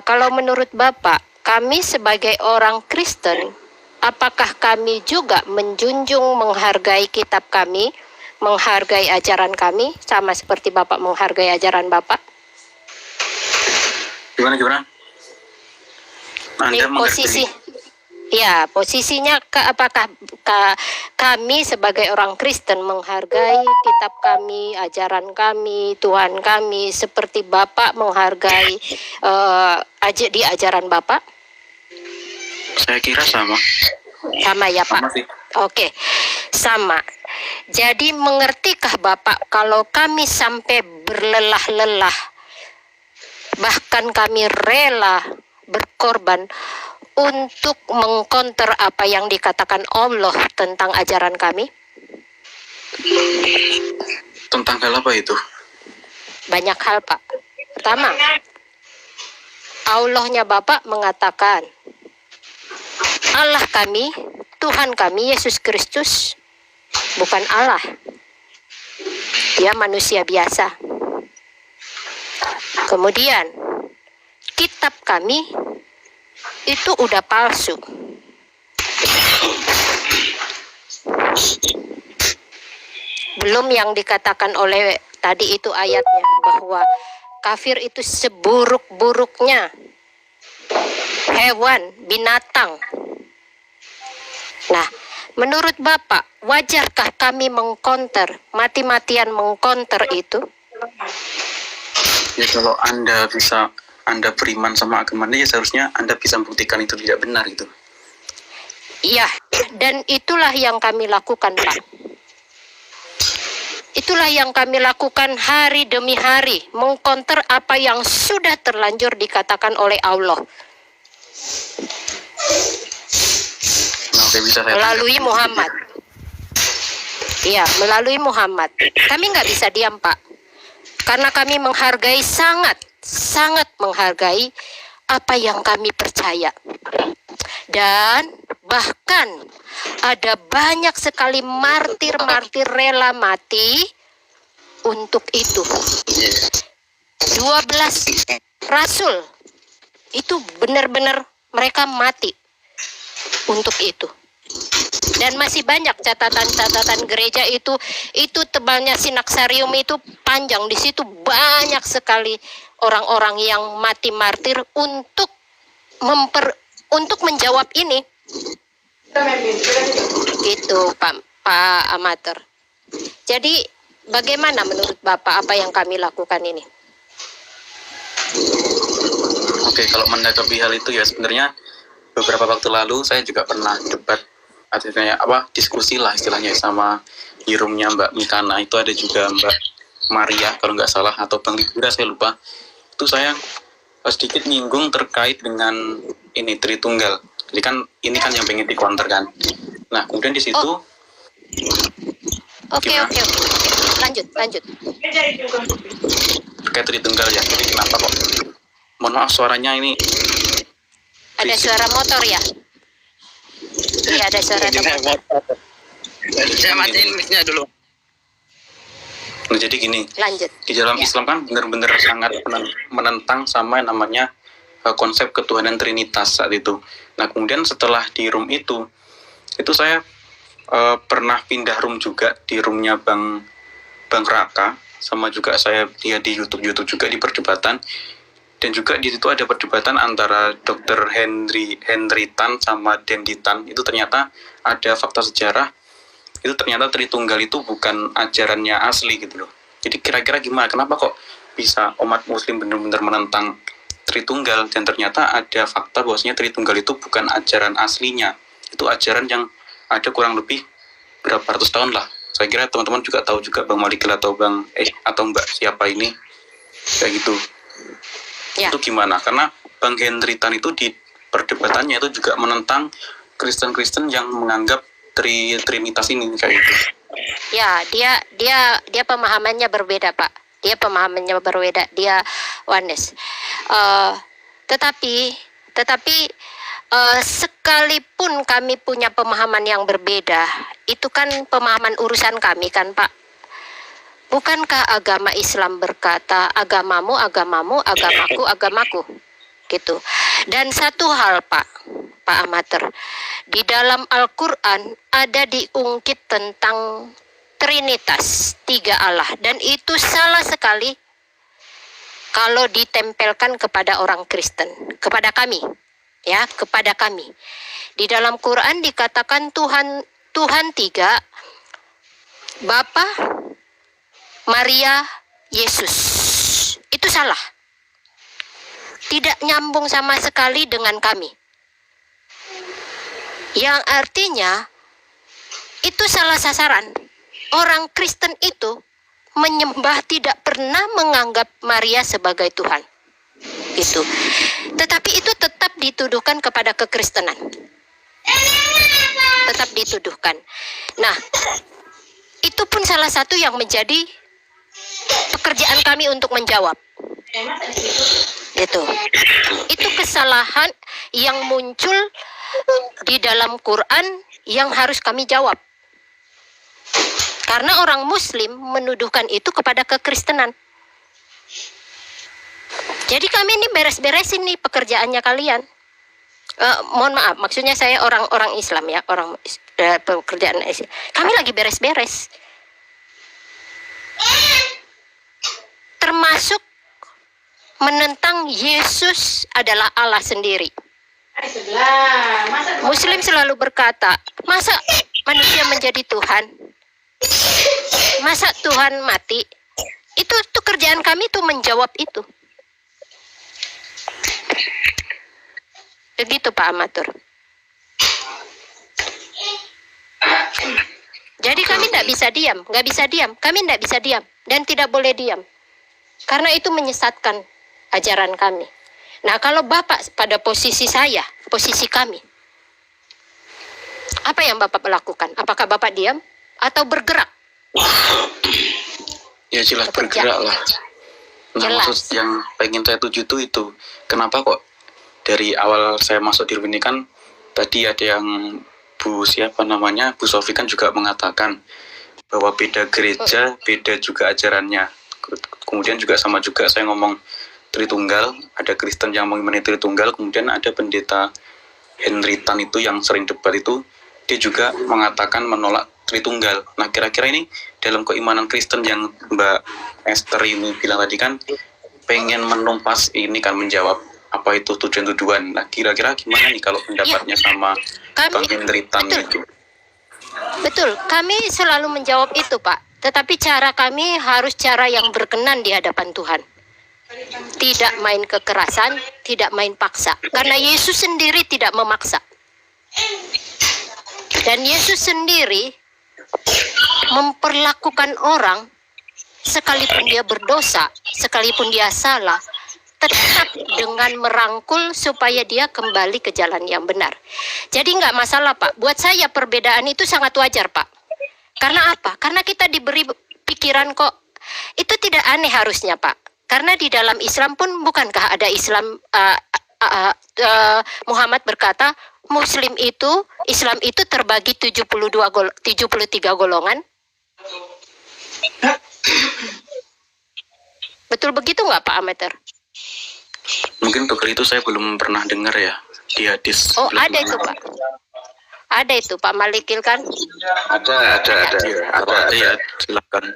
Kalau menurut Bapak, kami sebagai orang Kristen, apakah kami juga menjunjung, menghargai kitab kami, menghargai ajaran kami, sama seperti Bapak menghargai ajaran Bapak? Gimana? Anda Posisinya apakah kami sebagai orang Kristen menghargai kitab kami, ajaran kami, Tuhan kami, seperti Bapak menghargai di ajaran Bapak? Saya kira sama. Sama ya Pak? Sama sih. Oke, sama. Jadi mengertikah Bapak kalau kami sampai berlelah-lelah, bahkan kami rela berkorban untuk mengkonter apa yang dikatakan Allah tentang ajaran kami? Tentang hal apa itu? Banyak hal Pak. Pertama, Allahnya Bapa mengatakan, Allah kami, Tuhan kami, Yesus Kristus, bukan Allah. Dia manusia biasa. Kemudian, kitab kami itu udah palsu. Belum yang dikatakan oleh tadi itu ayatnya, bahwa kafir itu seburuk-buruknya hewan, binatang. Nah, menurut Bapak, wajarkah kami mengkonter, mati-matian mengkonter itu? Ya kalau Anda beriman sama agama Anda, ya seharusnya Anda bisa membuktikan itu tidak benar gitu. Iya, dan itulah yang kami lakukan, Pak. Itulah yang kami lakukan hari demi hari, mengkonter apa yang sudah terlanjur dikatakan oleh Allah. Nah, oke, bisa saya Melalui tanggapi. Muhammad. Iya, melalui Muhammad. Kami nggak bisa diam, Pak. Karena kami menghargai, sangat menghargai apa yang kami percaya. Dan bahkan ada banyak sekali martir-martir rela mati untuk itu. 12 rasul itu benar-benar mereka mati untuk itu. Dan masih banyak catatan-catatan gereja itu tebalnya sinaksarium itu panjang. Di situ banyak sekali orang-orang yang mati martir untuk menjawab ini. Gitu, Pak Amater. Jadi bagaimana menurut Bapak apa yang kami lakukan ini? Oke, kalau menanggapi hal itu ya sebenarnya beberapa waktu lalu saya juga pernah debat, artinya diskusi lah istilahnya sama hirumnya Mbak Mikana, itu ada juga Mbak Maria kalau nggak salah, atau Bang Libura saya lupa. Itu saya sedikit nyinggung terkait dengan ini Tritunggal. Jadi kan ini kan yang pengen dikonter kan. Nah kemudian di situ. Oke. Lanjut. Terkait Tritunggal ya. Jadi kenapa kok? Mohon maaf suaranya ini. Ada suara motor ya? Iya, ada suara motor. Saya matiin mic-nya dulu. Nah jadi gini. Lanjut. Di dalam Ya. Islam kan benar-benar sangat menentang sama yang namanya konsep ketuhanan Trinitas saat itu. Nah kemudian setelah di room itu saya pernah pindah room juga, di roomnya Bang Raka, sama juga saya lihat di YouTube juga di perdebatan, dan juga di situ ada perdebatan antara Dr. Henry Tan sama Dendi Tan. Itu ternyata ada fakta sejarah, itu ternyata Tritunggal itu bukan ajarannya asli gitu loh. Jadi kira-kira gimana, kenapa kok bisa umat muslim benar-benar menentang Tritunggal, dan ternyata ada fakta bahwasanya Tritunggal itu bukan ajaran aslinya. Itu ajaran yang ada kurang lebih berapa ratus tahun lah. Saya kira teman-teman juga tahu juga Bang Malikil atau atau Mbak siapa ini, kayak gitu. Ya. Itu gimana? Karena Bang Henry Tan itu di perdebatannya itu juga menentang Kristen-Kristen yang menganggap Trinitas ini kayak gitu. Ya, dia pemahamannya berbeda, Pak. Dia pemahamannya berbeda. Dia oneness. Tetapi sekalipun kami punya pemahaman yang berbeda, itu kan pemahaman urusan kami kan, Pak. Bukankah agama Islam berkata agamamu, agamamu, agamaku, gitu. Dan satu hal, Pak Amater, di dalam Al-Quran ada diungkit tentang Trinitas, 3 Allah, dan itu salah sekali kalau ditempelkan kepada orang Kristen, kepada kami, ya, kepada kami. Di dalam Quran dikatakan Tuhan 3, Bapa, Maria, Yesus. Itu salah. Tidak nyambung sama sekali dengan kami. Yang artinya itu salah sasaran. Orang Kristen itu menyembah, tidak pernah menganggap Maria sebagai Tuhan. Gitu. Tetapi itu tetap dituduhkan kepada kekristenan. Tetap dituduhkan. Nah, itu pun salah satu yang menjadi pekerjaan kami untuk menjawab. Itu kesalahan yang muncul di dalam Quran yang harus kami jawab. Karena orang Muslim menuduhkan itu kepada kekristenan. Jadi kami ini beres-beresin nih pekerjaannya kalian. Mohon maaf, maksudnya saya orang Islam ya, pekerjaan Islam. Kami lagi beres-beres. Termasuk menentang Yesus adalah Allah sendiri. Muslim selalu berkata, masa manusia menjadi Tuhan? Masa Tuhan mati? Itu kerjaan kami tuh menjawab itu. Begitu Pak Amatur. Jadi kami tidak bisa diam, nggak bisa diam. Kami tidak bisa diam dan tidak boleh diam. Karena itu menyesatkan ajaran kami. Nah, kalau Bapak pada posisi saya, posisi kami, apa yang Bapak lakukan? Apakah Bapak diam atau bergerak? Ya jelas Bekerja. bergerak lah. Nah, Jelas. maksud yang pengen saya tuju tuh itu, kenapa kok dari awal saya masuk di ini kan tadi ada yang Bu Sofi kan juga mengatakan bahwa beda gereja, beda juga ajarannya. Kemudian juga sama juga saya ngomong Tritunggal, ada Kristen yang mengimani Tritunggal, kemudian ada pendeta Henry Tan itu yang sering debat itu, dia juga mengatakan menolak Tritunggal. Nah, kira-kira ini dalam keimanan Kristen yang Mbak Esther ini bilang tadi kan pengen menumpas ini kan, menjawab apa itu tujuan-tujuan. Nah, kira-kira gimana nih kalau pendapatnya sama Bang Henry Tan itu? Betul, kami selalu menjawab itu Pak. Tetapi cara kami harus cara yang berkenan di hadapan Tuhan. Tidak main kekerasan, tidak main paksa. Karena Yesus sendiri tidak memaksa. Dan Yesus sendiri memperlakukan orang sekalipun dia berdosa, sekalipun dia salah, tetap dengan merangkul supaya dia kembali ke jalan yang benar. Jadi nggak masalah Pak. Buat saya perbedaan itu sangat wajar Pak. Karena apa? Karena kita diberi pikiran kok. Itu tidak aneh harusnya Pak. Karena di dalam Islam pun bukankah ada Islam, Muhammad berkata Islam itu terbagi 73 golongan. Betul begitu nggak Pak Ameter? Mungkin untuk itu saya belum pernah dengar ya di hadis. Oh, ada itu Pak. Ada itu Pak Malikil kan? Ada ya, silakan.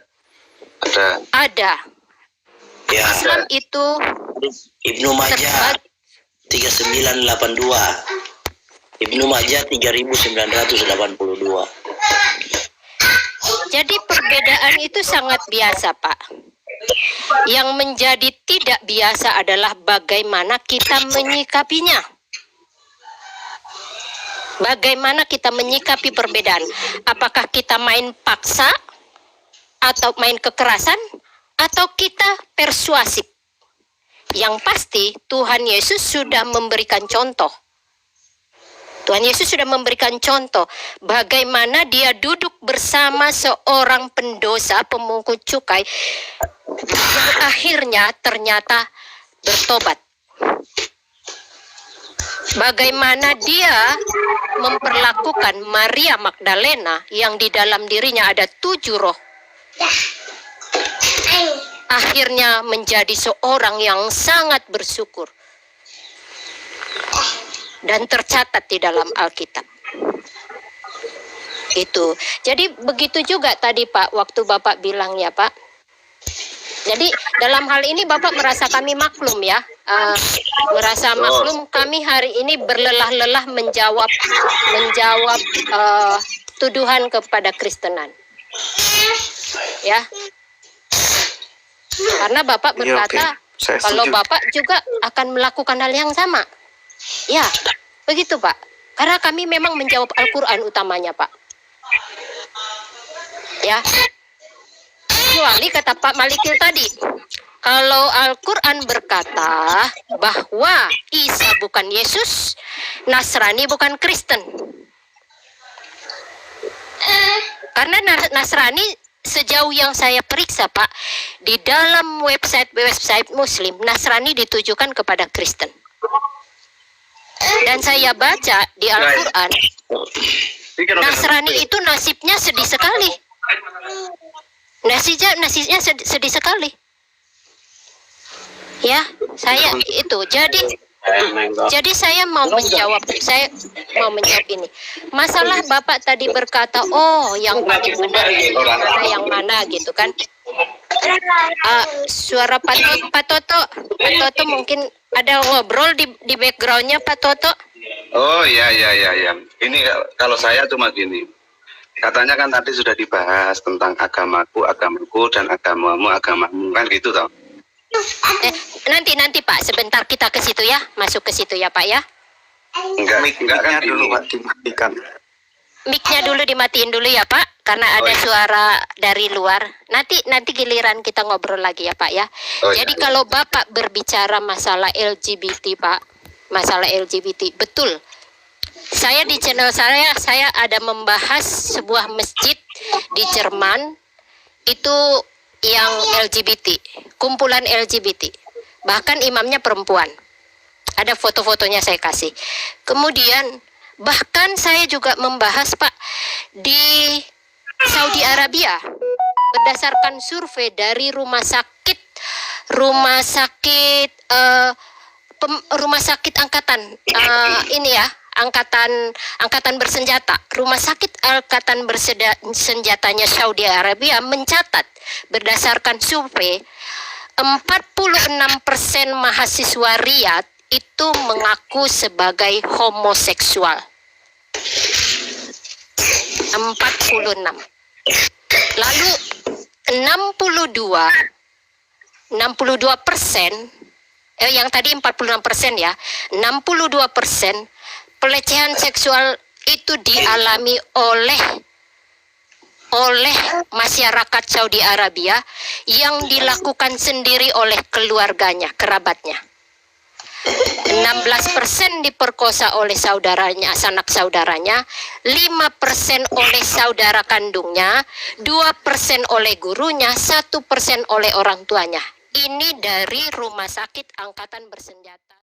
Ada. Ya, Islam itu Ibnu Majah 3982. Ibnu Majah 3982. Jadi perbedaan itu sangat biasa Pak. Yang menjadi tidak biasa adalah bagaimana kita menyikapinya. Bagaimana kita menyikapi perbedaan? Apakah kita main paksa atau main kekerasan atau kita persuasif? Yang pasti Tuhan Yesus sudah memberikan contoh. Tuhan Yesus sudah memberikan contoh bagaimana dia duduk bersama seorang pendosa pemungut cukai yang akhirnya ternyata bertobat. Bagaimana dia memperlakukan Maria Magdalena yang di dalam dirinya ada 7 roh. Akhirnya menjadi seorang yang sangat bersyukur. Dan tercatat di dalam Alkitab. Itu. Jadi begitu juga tadi Pak, waktu Bapak bilang ya Pak. Jadi dalam hal ini Bapak merasa kami maklum ya. Merasa maklum kami hari ini berlelah-lelah menjawab tuduhan kepada Kristenan. Ya. Karena Bapak berkata kalau Bapak juga akan melakukan hal yang sama. Ya, begitu Pak. Karena kami memang menjawab Al-Quran utamanya Pak. Ya. Kecuali kata Pak Malikil tadi, kalau Al-Quran berkata bahwa Isa bukan Yesus, Nasrani bukan Kristen. Karena Nasrani sejauh yang saya periksa Pak, di dalam website Muslim, Nasrani ditujukan kepada Kristen. Dan saya baca di Al-Quran, Nasrani itu nasibnya sedih sekali. Nasibnya sedih sekali. Ya, saya itu. Jadi saya mau menjawab ini. Masalah Bapak tadi berkata, oh yang paling benar yang mana gitu kan. Suara Pak Toto mungkin ada ngobrol di backgroundnya Pak Toto. Oh ya. Ini kalau saya cuma gini. Katanya kan tadi sudah dibahas tentang agamaku dan agamamu kan gitu toh. Nanti Pak, sebentar kita ke situ ya, masuk ke situ ya Pak ya. Enggak kan dulu Pak dimatikan. Mic-nya dulu dimatiin dulu ya Pak, karena ada suara dari luar. Nanti giliran kita ngobrol lagi ya Pak ya. Jadi kalau Bapak berbicara masalah LGBT Pak, masalah LGBT, betul. Saya di channel saya ada membahas sebuah masjid di Jerman itu yang LGBT, kumpulan LGBT. Bahkan imamnya perempuan. Ada foto-fotonya saya kasih. Kemudian bahkan saya juga membahas Pak di Saudi Arabia berdasarkan survei dari rumah sakit angkatan angkatan bersenjata. Rumah sakit angkatan bersenjatanya Saudi Arabia mencatat berdasarkan survei 46% mahasiswa Riyadh itu mengaku sebagai homoseksual. 46. Lalu 62% yang tadi 46% ya, 62% pelecehan seksual itu dialami oleh masyarakat Saudi Arabia yang dilakukan sendiri oleh keluarganya, kerabatnya. 16% diperkosa oleh saudaranya, sanak saudaranya, 5% oleh saudara kandungnya, 2% oleh gurunya, 1% oleh orang tuanya. Ini dari Rumah Sakit Angkatan Bersenjata.